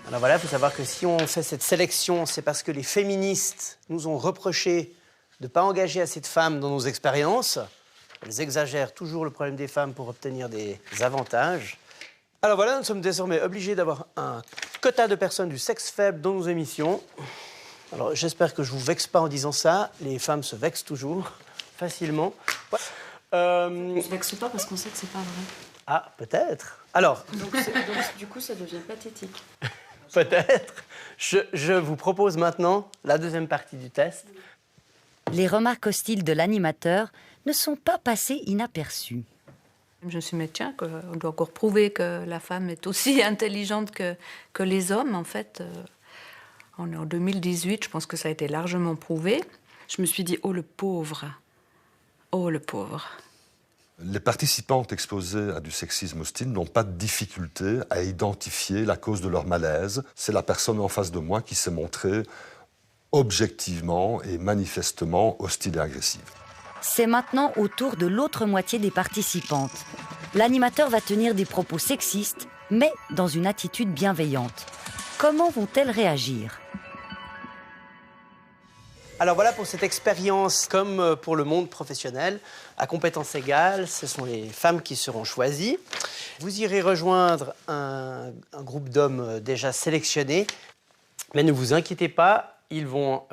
Speaker 5: Alors voilà, il faut savoir que si on fait cette sélection, c'est parce que les féministes nous ont reproché de ne pas engager assez de femmes dans nos expériences. Elles exagèrent toujours le problème des femmes pour obtenir des avantages. Alors voilà, nous sommes désormais obligés d'avoir un quota de personnes du sexe faible dans nos émissions. Alors j'espère que je ne vous vexe pas en disant ça. Les femmes se vexent toujours, facilement. Ouais.
Speaker 8: On ne se vexe pas parce qu'on sait que c'est pas vrai.
Speaker 5: Ah, peut-être. Alors.
Speaker 8: Donc, du coup, ça devient pathétique.
Speaker 5: Peut-être. Je vous propose maintenant la deuxième partie du test.
Speaker 3: Les remarques hostiles de l'animateur ne sont pas passées inaperçues.
Speaker 8: Je me suis dit, tiens, on doit encore prouver que la femme est aussi intelligente que les hommes. En fait, on est en 2018, je pense que ça a été largement prouvé. Je me suis dit, oh le pauvre, oh le pauvre.
Speaker 2: Les participantes exposées à du sexisme hostile n'ont pas de difficulté à identifier la cause de leur malaise. C'est la personne en face de moi qui s'est montrée objectivement et manifestement hostile et agressive.
Speaker 3: C'est maintenant au tour de l'autre moitié des participantes. L'animateur va tenir des propos sexistes, mais dans une attitude bienveillante. Comment vont-elles réagir ?
Speaker 5: Alors voilà pour cette expérience, comme pour le monde professionnel, à compétences égales, ce sont les femmes qui seront choisies. Vous irez rejoindre un groupe d'hommes déjà sélectionnés, mais ne vous inquiétez pas, ils vont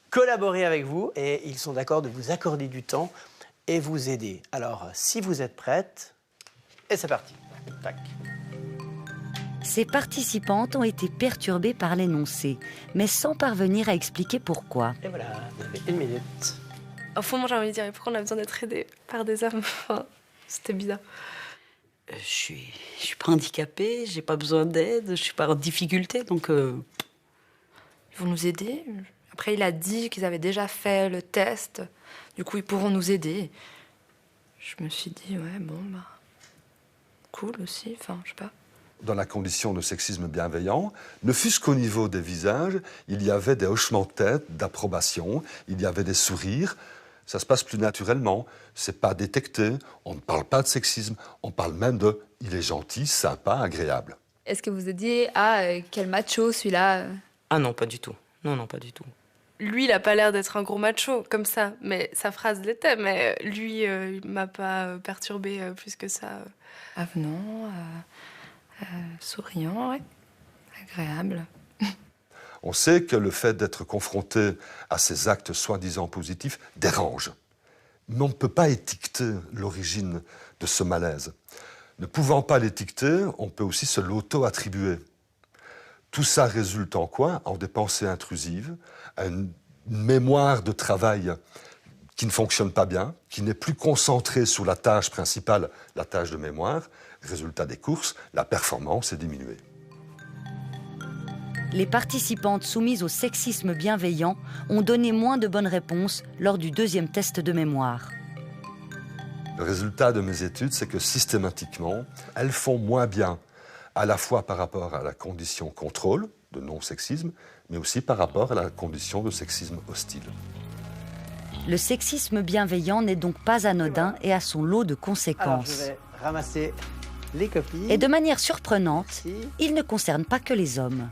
Speaker 5: collaborer avec vous et ils sont d'accord de vous accorder du temps et vous aider. Alors, si vous êtes prête, et c'est parti. Tac.
Speaker 3: Ces participantes ont été perturbées par l'énoncé, mais sans parvenir à expliquer pourquoi.
Speaker 5: Et voilà, vous avez 1 minute.
Speaker 6: Au fond, moi, j'ai envie de dire, pourquoi on a besoin d'être aidé par des hommes? Enfin, c'était bizarre.
Speaker 9: Je suis pas handicapée, j'ai pas besoin d'aide, je suis pas en difficulté, donc...
Speaker 6: Ils vont nous aider. Après, il a dit qu'ils avaient déjà fait le test. Du coup, ils pourront nous aider. Je me suis dit, ouais, bon, bah... cool aussi, enfin, je sais pas.
Speaker 2: Dans la condition de sexisme bienveillant, ne fût-ce qu'au niveau des visages, il y avait des hochements de tête, d'approbation, il y avait des sourires. Ça se passe plus naturellement, c'est pas détecté, on ne parle pas de sexisme, on parle même de « il est gentil, sympa, agréable ».
Speaker 20: Est-ce que vous vous dites, quel macho celui-là?
Speaker 9: Ah non, pas du tout. Non, pas du tout.
Speaker 6: Lui, il a pas l'air d'être un gros macho, comme ça. Mais sa phrase l'était, mais lui, il m'a pas perturbée plus que ça. Avenant, souriant, ouais. Agréable.
Speaker 2: On sait que le fait d'être confronté à ces actes soi-disant positifs dérange. Mais on ne peut pas étiqueter l'origine de ce malaise. Ne pouvant pas l'étiqueter, on peut aussi se l'auto-attribuer. Tout ça résulte en quoi? En des pensées intrusives, une mémoire de travail qui ne fonctionne pas bien, qui n'est plus concentrée sur la tâche principale, la tâche de mémoire. Résultat des courses, la performance est diminuée.
Speaker 3: Les participantes soumises au sexisme bienveillant ont donné moins de bonnes réponses lors du deuxième test de mémoire.
Speaker 2: Le résultat de mes études, c'est que systématiquement, elles font moins bien, à la fois par rapport à la condition contrôle de non-sexisme, mais aussi par rapport à la condition de sexisme hostile.
Speaker 3: Le sexisme bienveillant n'est donc pas anodin et a son lot de
Speaker 5: Alors,
Speaker 3: conséquences.
Speaker 5: je vais ramasser les copies.
Speaker 3: Et de manière surprenante, il ne concerne pas que les hommes.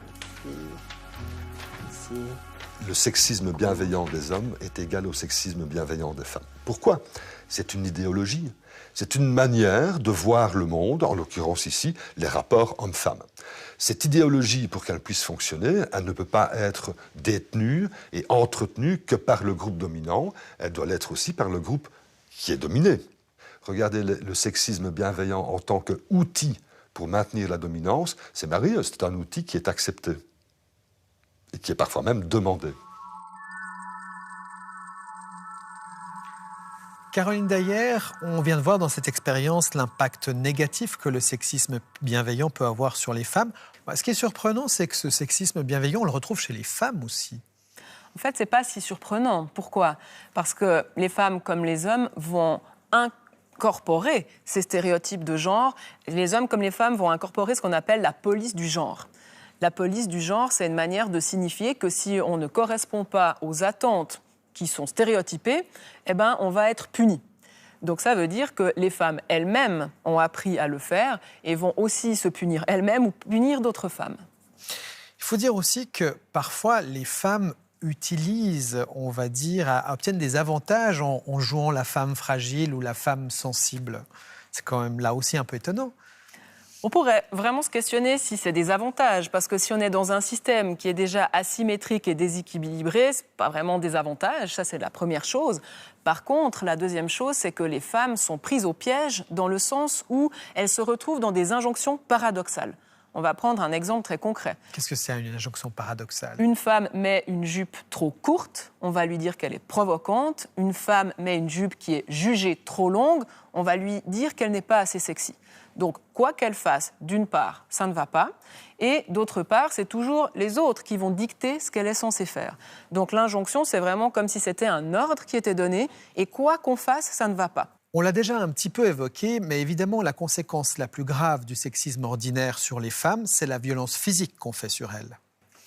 Speaker 5: Ici.
Speaker 2: Le sexisme bienveillant des hommes est égal au sexisme bienveillant des femmes. Pourquoi? C'est une idéologie. C'est une manière de voir le monde, en l'occurrence ici, les rapports hommes-femmes. Cette idéologie, pour qu'elle puisse fonctionner, elle ne peut pas être détenue et entretenue que par le groupe dominant, elle doit l'être aussi par le groupe qui est dominé. Regardez le sexisme bienveillant en tant qu'outil pour maintenir la dominance, c'est merveilleux, c'est un outil qui est accepté et qui est parfois même demandé.
Speaker 4: Caroline Dayer, on vient de voir dans cette expérience l'impact négatif que le sexisme bienveillant peut avoir sur les femmes. Ce qui est surprenant, c'est que ce sexisme bienveillant, on le retrouve chez les femmes aussi.
Speaker 7: En fait, ce n'est pas si surprenant. Pourquoi? Parce que les femmes comme les hommes vont incorporer ces stéréotypes de genre. Les hommes comme les femmes vont incorporer ce qu'on appelle la police du genre. La police du genre, c'est une manière de signifier que si on ne correspond pas aux attentes qui sont stéréotypées, eh ben, on va être puni. Donc ça veut dire que les femmes elles-mêmes ont appris à le faire et vont aussi se punir elles-mêmes ou punir d'autres femmes.
Speaker 4: Il faut dire aussi que parfois les femmes utilisent, on va dire, obtiennent des avantages en jouant la femme fragile ou la femme sensible. C'est quand même là aussi un peu étonnant.
Speaker 7: On pourrait vraiment se questionner si c'est des avantages, parce que si on est dans un système qui est déjà asymétrique et déséquilibré, c'est pas vraiment des avantages, ça c'est la première chose. Par contre, la deuxième chose, c'est que les femmes sont prises au piège dans le sens où elles se retrouvent dans des injonctions paradoxales. On va prendre un exemple très concret.
Speaker 4: Qu'est-ce que c'est une injonction paradoxale?
Speaker 7: Une femme met une jupe trop courte, on va lui dire qu'elle est provocante. Une femme met une jupe qui est jugée trop longue, on va lui dire qu'elle n'est pas assez sexy. Donc, quoi qu'elle fasse, d'une part, ça ne va pas. Et d'autre part, c'est toujours les autres qui vont dicter ce qu'elle est censée faire. Donc, l'injonction, c'est vraiment comme si c'était un ordre qui était donné. Et quoi qu'on fasse, ça ne va pas.
Speaker 4: On l'a déjà un petit peu évoqué, mais évidemment, la conséquence la plus grave du sexisme ordinaire sur les femmes, c'est la violence physique qu'on fait sur elles.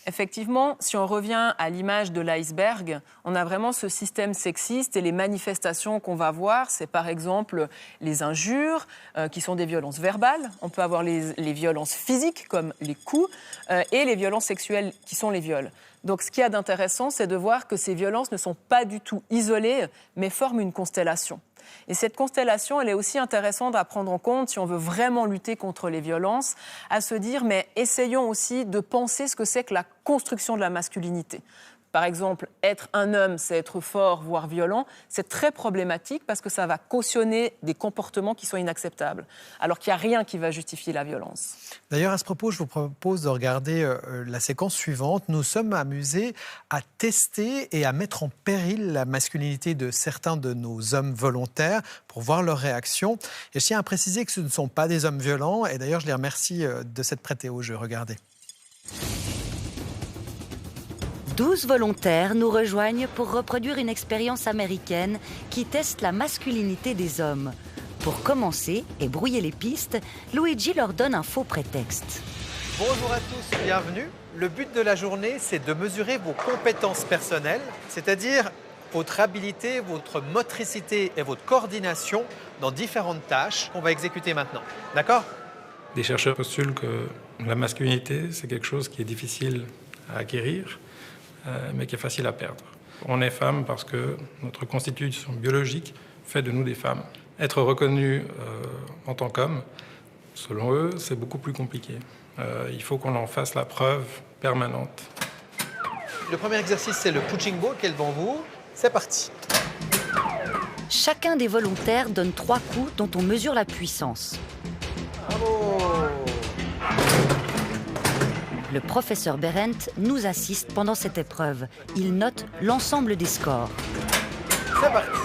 Speaker 7: Effectivement, si on revient à l'image de l'iceberg, on a vraiment ce système sexiste et les manifestations qu'on va voir, c'est par exemple les injures, qui sont des violences verbales. On peut avoir les violences physiques, comme les coups, et les violences sexuelles, qui sont les viols. Donc ce qu'il y a d'intéressant, c'est de voir que ces violences ne sont pas du tout isolées, mais forment une constellation. Et cette constellation, elle est aussi intéressante à prendre en compte si on veut vraiment lutter contre les violences, à se dire, mais essayons aussi de penser ce que c'est que la construction de la masculinité. par exemple, être un homme, c'est être fort, voire violent, c'est très problématique parce que ça va cautionner des comportements qui sont inacceptables, alors qu'il n'y a rien qui va justifier la violence.
Speaker 4: D'ailleurs, à ce propos, je vous propose de regarder la séquence suivante. Nous sommes amusés à tester et à mettre en péril la masculinité de certains de nos hommes volontaires pour voir leur réaction. Et je tiens à préciser que ce ne sont pas des hommes violents. Et d'ailleurs, je les remercie de s'être prêtés au jeu. Regardez.
Speaker 3: 12 volontaires nous rejoignent pour reproduire une expérience américaine qui teste la masculinité des hommes. Pour commencer et brouiller les pistes, Luigi leur donne un faux prétexte.
Speaker 4: Bonjour à tous, bienvenue. Le but de la journée, c'est de mesurer vos compétences personnelles, c'est-à-dire votre habileté, votre motricité et votre coordination dans différentes tâches qu'on va exécuter maintenant. D'accord ?
Speaker 10: Des chercheurs postulent que la masculinité, c'est quelque chose qui est difficile à acquérir, mais qui est facile à perdre. On est femme parce que notre constitution biologique fait de nous des femmes. Être reconnu en tant qu'homme, selon eux, c'est beaucoup plus compliqué. Il faut qu'on en fasse la preuve permanente.
Speaker 4: Le premier exercice, c'est le punching ball qui est devant vous. C'est parti.
Speaker 3: Chacun des volontaires donne 3 coups dont on mesure la puissance.
Speaker 4: Bravo.
Speaker 3: Le professeur Berendt nous assiste pendant cette épreuve. Il note l'ensemble des scores.
Speaker 4: C'est parti.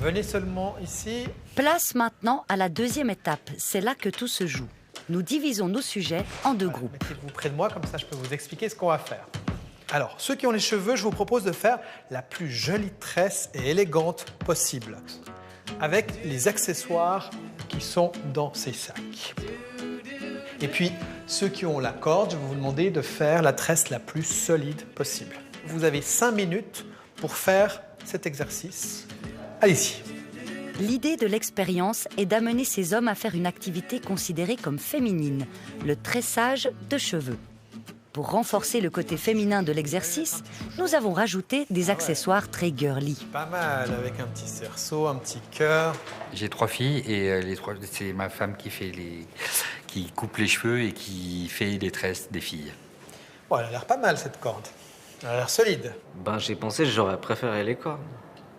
Speaker 4: Venez seulement ici.
Speaker 3: Place maintenant à la deuxième étape. C'est là que tout se joue. Nous divisons nos sujets en 2 groupes.
Speaker 4: Mettez-vous près de moi, comme ça je peux vous expliquer ce qu'on va faire. Alors, ceux qui ont les cheveux, je vous propose de faire la plus jolie tresse et élégante possible, avec les accessoires qui sont dans ces sacs. Et puis, ceux qui ont la corde, je vais vous demander de faire la tresse la plus solide possible. Vous avez 5 minutes pour faire cet exercice. Allez-y.
Speaker 3: L'idée de l'expérience est d'amener ces hommes à faire une activité considérée comme féminine, le tressage de cheveux. Pour renforcer le côté féminin de l'exercice, nous avons rajouté des accessoires très girly.
Speaker 4: Pas mal, avec un petit cerceau, un petit cœur.
Speaker 13: J'ai 3 filles et les 3, c'est ma femme qui coupe les cheveux et qui fait les tresses des filles.
Speaker 4: Bon, elle a l'air pas mal cette corde. Elle a l'air solide.
Speaker 14: Ben, j'ai pensé que j'aurais préféré les cordes.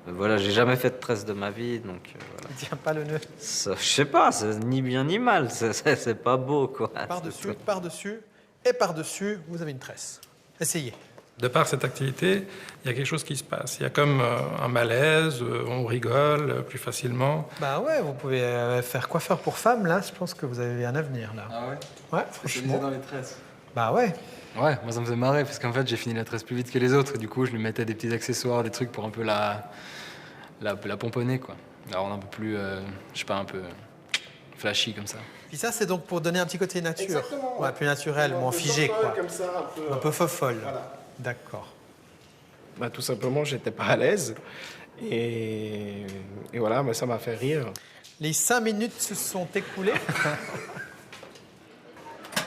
Speaker 14: Voilà, j'ai jamais fait de tresse de ma vie, donc voilà.
Speaker 4: Tiens pas le nœud.
Speaker 14: Ça, je sais pas, c'est ni bien ni mal, c'est pas beau, quoi.
Speaker 4: Par-dessus, par-dessus et par-dessus, vous avez une tresse. Essayez.
Speaker 10: De par cette activité, il y a quelque chose qui se passe. Il y a comme un malaise, on rigole plus facilement.
Speaker 4: Bah ouais, vous pouvez faire coiffeur pour femmes, là, je pense que vous avez un avenir, là.
Speaker 13: Ah ouais ?
Speaker 4: Ouais, franchement.
Speaker 13: dans les tresses.
Speaker 4: Bah ouais.
Speaker 13: Ouais, moi ça me faisait marrer parce qu'en fait j'ai fini la tresse plus vite que les autres et du coup je lui mettais des petits accessoires, des trucs pour un peu la pomponner, quoi. Alors on est un peu plus, je sais pas, un peu flashy comme ça.
Speaker 4: Puis ça c'est donc pour donner un petit côté nature.
Speaker 15: Exactement.
Speaker 4: Ouais, plus naturel, moins figé, quoi.
Speaker 15: Comme ça,
Speaker 4: un peu fofolle.
Speaker 15: Voilà.
Speaker 4: D'accord.
Speaker 15: Bah, tout simplement, j'étais pas à l'aise. Et voilà, mais ça m'a fait rire.
Speaker 4: Les 5 minutes se sont écoulées.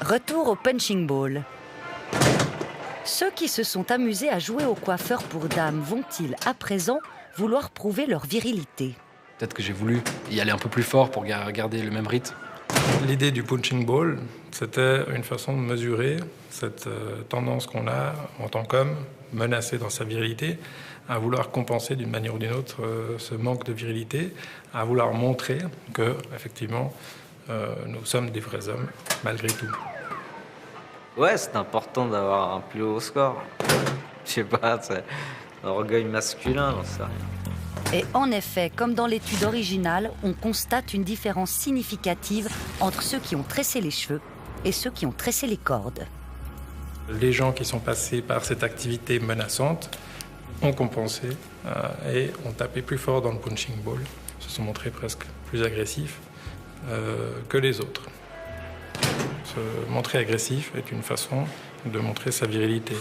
Speaker 3: Retour au punching ball. Ceux qui se sont amusés à jouer au coiffeur pour dames vont-ils, à présent, vouloir prouver leur virilité ?
Speaker 13: Peut-être que j'ai voulu y aller un peu plus fort pour garder le même rythme.
Speaker 10: L'idée du punching ball, c'était une façon de mesurer cette tendance qu'on a en tant qu'homme, menacé dans sa virilité, à vouloir compenser d'une manière ou d'une autre ce manque de virilité, à vouloir montrer que, effectivement, nous sommes des vrais hommes, malgré tout.
Speaker 14: Ouais, c'est important d'avoir un plus haut score. Je sais pas, c'est un orgueil masculin, j'en sais rien.
Speaker 3: Et en effet, comme dans l'étude originale, on constate une différence significative entre ceux qui ont tressé les cheveux et ceux qui ont tressé les cordes.
Speaker 10: Les gens qui sont passés par cette activité menaçante ont compensé et ont tapé plus fort dans le punching ball, se sont montrés presque plus agressifs que les autres. Se montrer agressif est une façon de montrer sa virilité.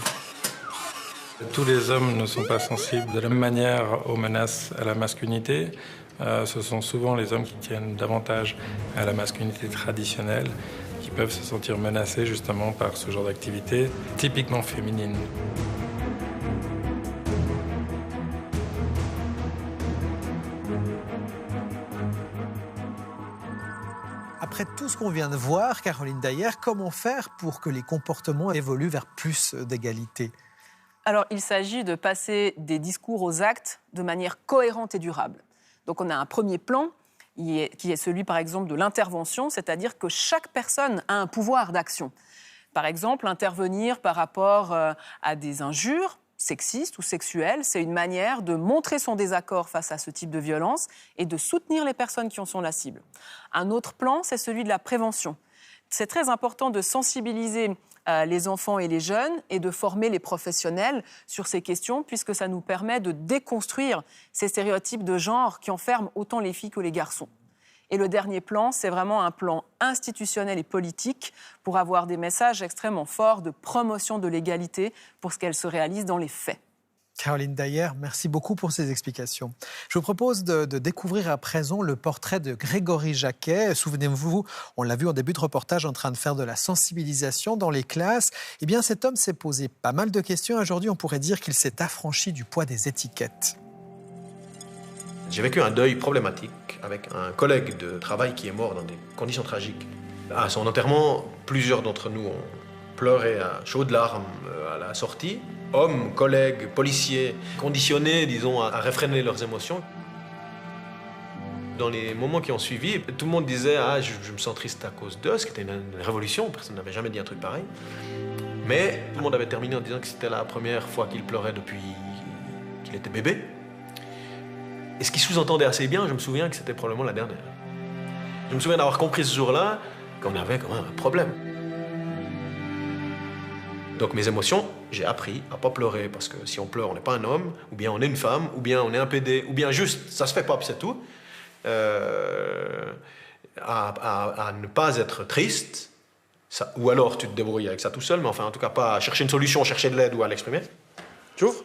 Speaker 10: Tous les hommes ne sont pas sensibles de la même manière aux menaces à la masculinité. Ce sont souvent les hommes qui tiennent davantage à la masculinité traditionnelle, qui peuvent se sentir menacés justement par ce genre d'activité typiquement féminine.
Speaker 4: après tout ce qu'on vient de voir, Caroline Dayer, comment faire pour que les comportements évoluent vers plus d'égalité?
Speaker 7: Alors, il s'agit de passer des discours aux actes de manière cohérente et durable. Donc, on a un premier plan qui est celui, par exemple, de l'intervention, c'est-à-dire que chaque personne a un pouvoir d'action. Par exemple, intervenir par rapport à des injures sexistes ou sexuelles, c'est une manière de montrer son désaccord face à ce type de violence et de soutenir les personnes qui en sont la cible. Un autre plan, c'est celui de la prévention. C'est très important de sensibiliser les enfants et les jeunes et de former les professionnels sur ces questions puisque ça nous permet de déconstruire ces stéréotypes de genre qui enferment autant les filles que les garçons. Et le dernier plan, c'est vraiment un plan institutionnel et politique pour avoir des messages extrêmement forts de promotion de l'égalité pour ce qu'elle se réalise dans les faits.
Speaker 4: Caroline Dayer, merci beaucoup pour ces explications. Je vous propose de découvrir à présent le portrait de Grégory Jacquet. Souvenez-vous, on l'a vu en début de reportage en train de faire de la sensibilisation dans les classes. Eh bien, cet homme s'est posé pas mal de questions. Aujourd'hui, on pourrait dire qu'il s'est affranchi du poids des étiquettes.
Speaker 11: J'ai vécu un deuil problématique avec un collègue de travail qui est mort dans des conditions tragiques. À son enterrement, plusieurs d'entre nous ont pleuré à chaudes larmes à la sortie. Hommes, collègues, policiers, conditionnés, disons, à réfréner leurs émotions. Dans les moments qui ont suivi, tout le monde disait « Ah, je me sens triste à cause d'eux », ce qui était une révolution, personne n'avait jamais dit un truc pareil. Mais tout le monde avait terminé en disant que c'était la première fois qu'il pleurait depuis qu'il était bébé. Et ce qui sous-entendait assez bien, je me souviens que c'était probablement la dernière. Je me souviens d'avoir compris ce jour-là qu'on avait quand même un problème. Donc mes émotions, j'ai appris à pas pleurer, parce que si on pleure, on n'est pas un homme, ou bien on est une femme, ou bien on est un PD, ou bien juste, ça se fait pas, puis c'est tout. À ne pas être triste, ça, ou alors tu te débrouilles avec ça tout seul, mais enfin en tout cas pas à chercher une solution, chercher de l'aide ou à l'exprimer. Tu ouvres ?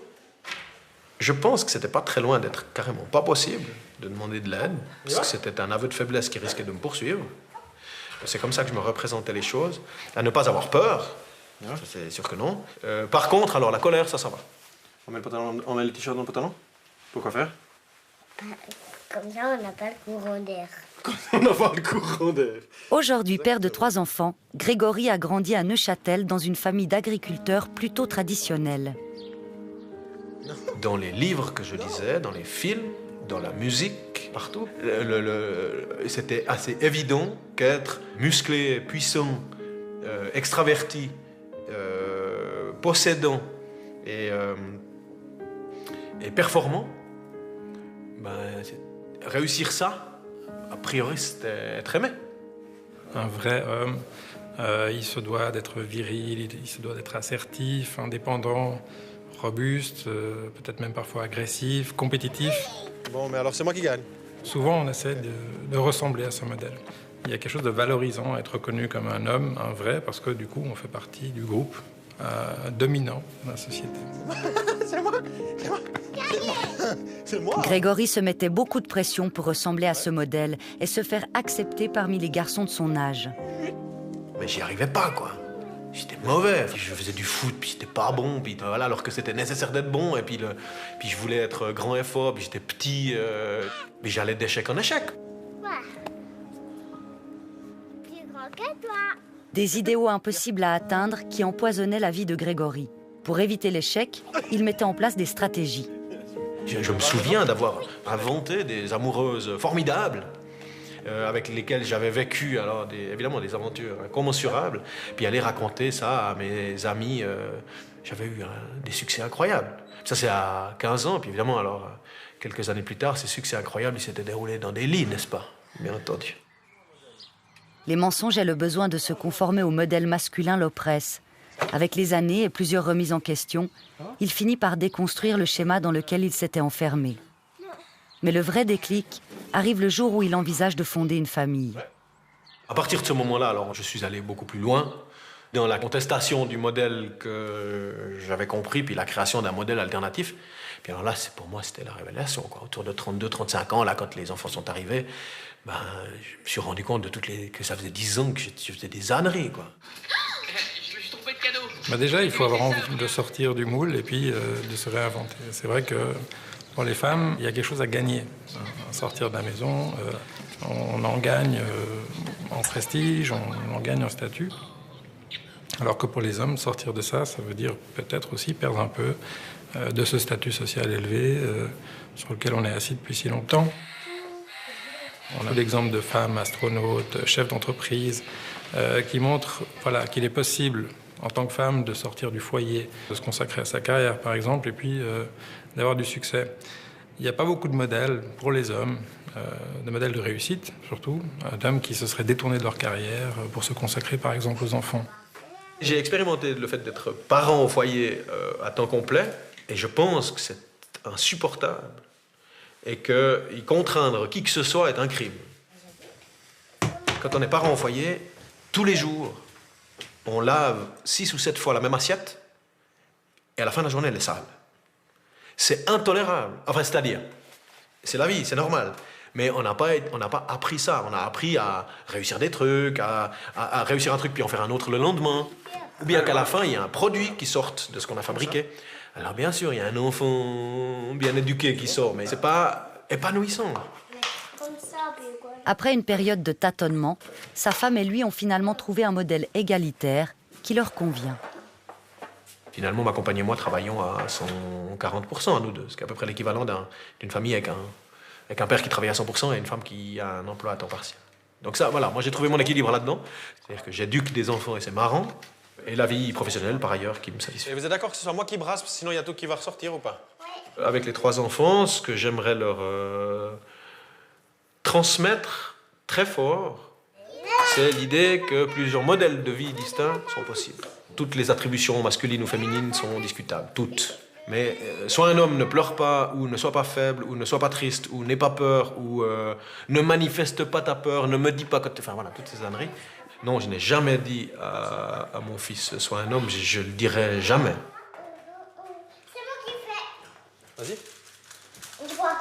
Speaker 11: Je pense que c'était pas très loin d'être carrément pas possible de demander de l'aide, parce que c'était un aveu de faiblesse qui risquait de me poursuivre. C'est comme ça que je me représentais les choses, à ne pas avoir peur. Ça, c'est sûr que non. Par contre, alors la colère, ça va. On met le t-shirt dans le pantalon. Pourquoi faire?
Speaker 24: Comme ça, on n'a pas le courant d'air.
Speaker 11: On n'a pas le courant d'air.
Speaker 3: Aujourd'hui, père de 3 enfants, Grégory a grandi à Neuchâtel dans une famille d'agriculteurs plutôt traditionnelle.
Speaker 11: Dans les livres que je lisais, dans les films, dans la musique, partout, c'était assez évident qu'être musclé, puissant, extraverti, possédant et performant, réussir ça, a priori, c'était être aimé.
Speaker 10: Un vrai homme, il se doit d'être viril, il se doit d'être assertif, indépendant, robuste, peut-être même parfois agressif, compétitif.
Speaker 11: Bon, mais alors c'est moi qui gagne.
Speaker 10: Souvent, on essaie de ressembler à ce modèle. Il y a quelque chose de valorisant à être reconnu comme un homme, un vrai, parce que du coup, on fait partie du groupe dominant de la société.
Speaker 11: C'est moi, c'est moi.
Speaker 3: Grégory se mettait beaucoup de pression pour ressembler à ce modèle et se faire accepter parmi les garçons de son âge.
Speaker 11: Mais j'y arrivais pas, quoi. J'étais mauvais, je faisais du foot, puis j'étais pas bon, puis voilà, alors que c'était nécessaire d'être bon, et puis je voulais être grand et fort, puis j'étais petit, mais j'allais d'échec en échec.
Speaker 24: Plus grand que toi.
Speaker 3: Des idéaux impossibles à atteindre qui empoisonnaient la vie de Grégory. Pour éviter l'échec, il mettait en place des stratégies.
Speaker 11: Je me souviens d'avoir inventé des amoureuses formidables, avec lesquelles j'avais vécu alors évidemment des aventures incommensurables, puis aller raconter ça à mes amis, j'avais eu des succès incroyables. Ça c'est à 15 ans, puis évidemment alors quelques années plus tard, ces succès incroyables ils s'étaient déroulés dans des lits, n'est-ce pas? Bien entendu.
Speaker 3: Les mensonges et le besoin de se conformer au modèle masculin l'oppressent. Avec les années et plusieurs remises en question, il finit par déconstruire le schéma dans lequel il s'était enfermé. Mais le vrai déclic arrive le jour où il envisage de fonder une famille.
Speaker 11: À partir de ce moment-là, alors, je suis allé beaucoup plus loin dans la contestation du modèle que j'avais compris, puis la création d'un modèle alternatif. Puis alors là, pour moi, c'était la révélation, quoi. Autour de 32-35 ans, là, quand les enfants sont arrivés, je me suis rendu compte que ça faisait 10 ans que je faisais des âneries, quoi.
Speaker 10: Déjà, il faut avoir envie de sortir du moule et puis de se réinventer. C'est vrai que pour les femmes, il y a quelque chose à gagner. Sortir de la maison, On en gagne en prestige, on en gagne en statut. Alors que pour les hommes, sortir de ça, ça veut dire peut-être aussi perdre un peu de ce statut social élevé sur lequel on est assis depuis si longtemps. On a l'exemple de femmes astronautes, chefs d'entreprise, qui montrent qu'il est possible, en tant que femme, de sortir du foyer, de se consacrer à sa carrière, par exemple, et puis d'avoir du succès. Il n'y a pas beaucoup de modèles pour les hommes, de modèles de réussite, surtout, d'hommes qui se seraient détournés de leur carrière pour se consacrer, par exemple, aux enfants.
Speaker 11: J'ai expérimenté le fait d'être parent au foyer à temps complet, et je pense que c'est insupportable. Et que y contraindre qui que ce soit est un crime. Quand on est parent au foyer, tous les jours, on lave 6 ou 7 fois la même assiette, et à la fin de la journée, elle est sale. C'est intolérable. Enfin, c'est-à-dire, c'est la vie, c'est normal. Mais on n'a pas appris ça. On a appris à réussir des trucs, à réussir un truc puis en faire un autre le lendemain. Ou bien qu'à la fin, il y a un produit qui sorte de ce qu'on a fabriqué. Alors bien sûr, il y a un enfant bien éduqué qui sort, mais c'est pas épanouissant.
Speaker 3: Après une période de tâtonnement, sa femme et lui ont finalement trouvé un modèle égalitaire qui leur convient.
Speaker 11: Finalement, ma compagne et moi travaillons à 140% à nous deux, ce qui est à peu près l'équivalent d'une famille avec un père qui travaille à 100% et une femme qui a un emploi à temps partiel. Donc ça, voilà, moi j'ai trouvé mon équilibre là-dedans. C'est-à-dire que j'éduque des enfants et c'est marrant. Et la vie professionnelle, par ailleurs, qui me satisfait.
Speaker 16: Et vous êtes d'accord que ce soit moi qui brasse, sinon il y a tout qui va ressortir ou pas?
Speaker 11: Avec les 3 enfants, ce que j'aimerais leur transmettre très fort, c'est l'idée que plusieurs modèles de vie distincts sont possibles. Toutes les attributions masculines ou féminines sont discutables, toutes. Mais soit un homme ne pleure pas, ou ne soit pas faible, ou ne soit pas triste, ou n'ait pas peur, ou ne manifeste pas ta peur, ne me dis pas que... Enfin voilà, toutes ces âneries. Non, je n'ai jamais dit à mon fils « sois un homme », je le dirai jamais.
Speaker 16: C'est moi qui fais. Vas-y.
Speaker 24: On voit.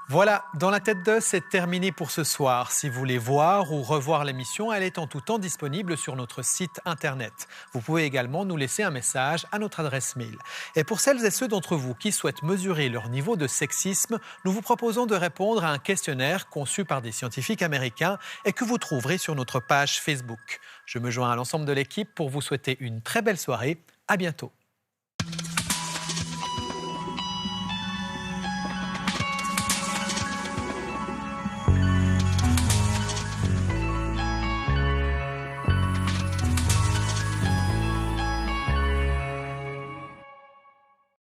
Speaker 4: Voilà, Dans la tête d'œuf, c'est terminé pour ce soir. Si vous voulez voir ou revoir l'émission, elle est en tout temps disponible sur notre site internet. Vous pouvez également nous laisser un message à notre adresse mail. Et pour celles et ceux d'entre vous qui souhaitent mesurer leur niveau de sexisme, nous vous proposons de répondre à un questionnaire conçu par des scientifiques américains et que vous trouverez sur notre page Facebook. Je me joins à l'ensemble de l'équipe pour vous souhaiter une très belle soirée. À bientôt.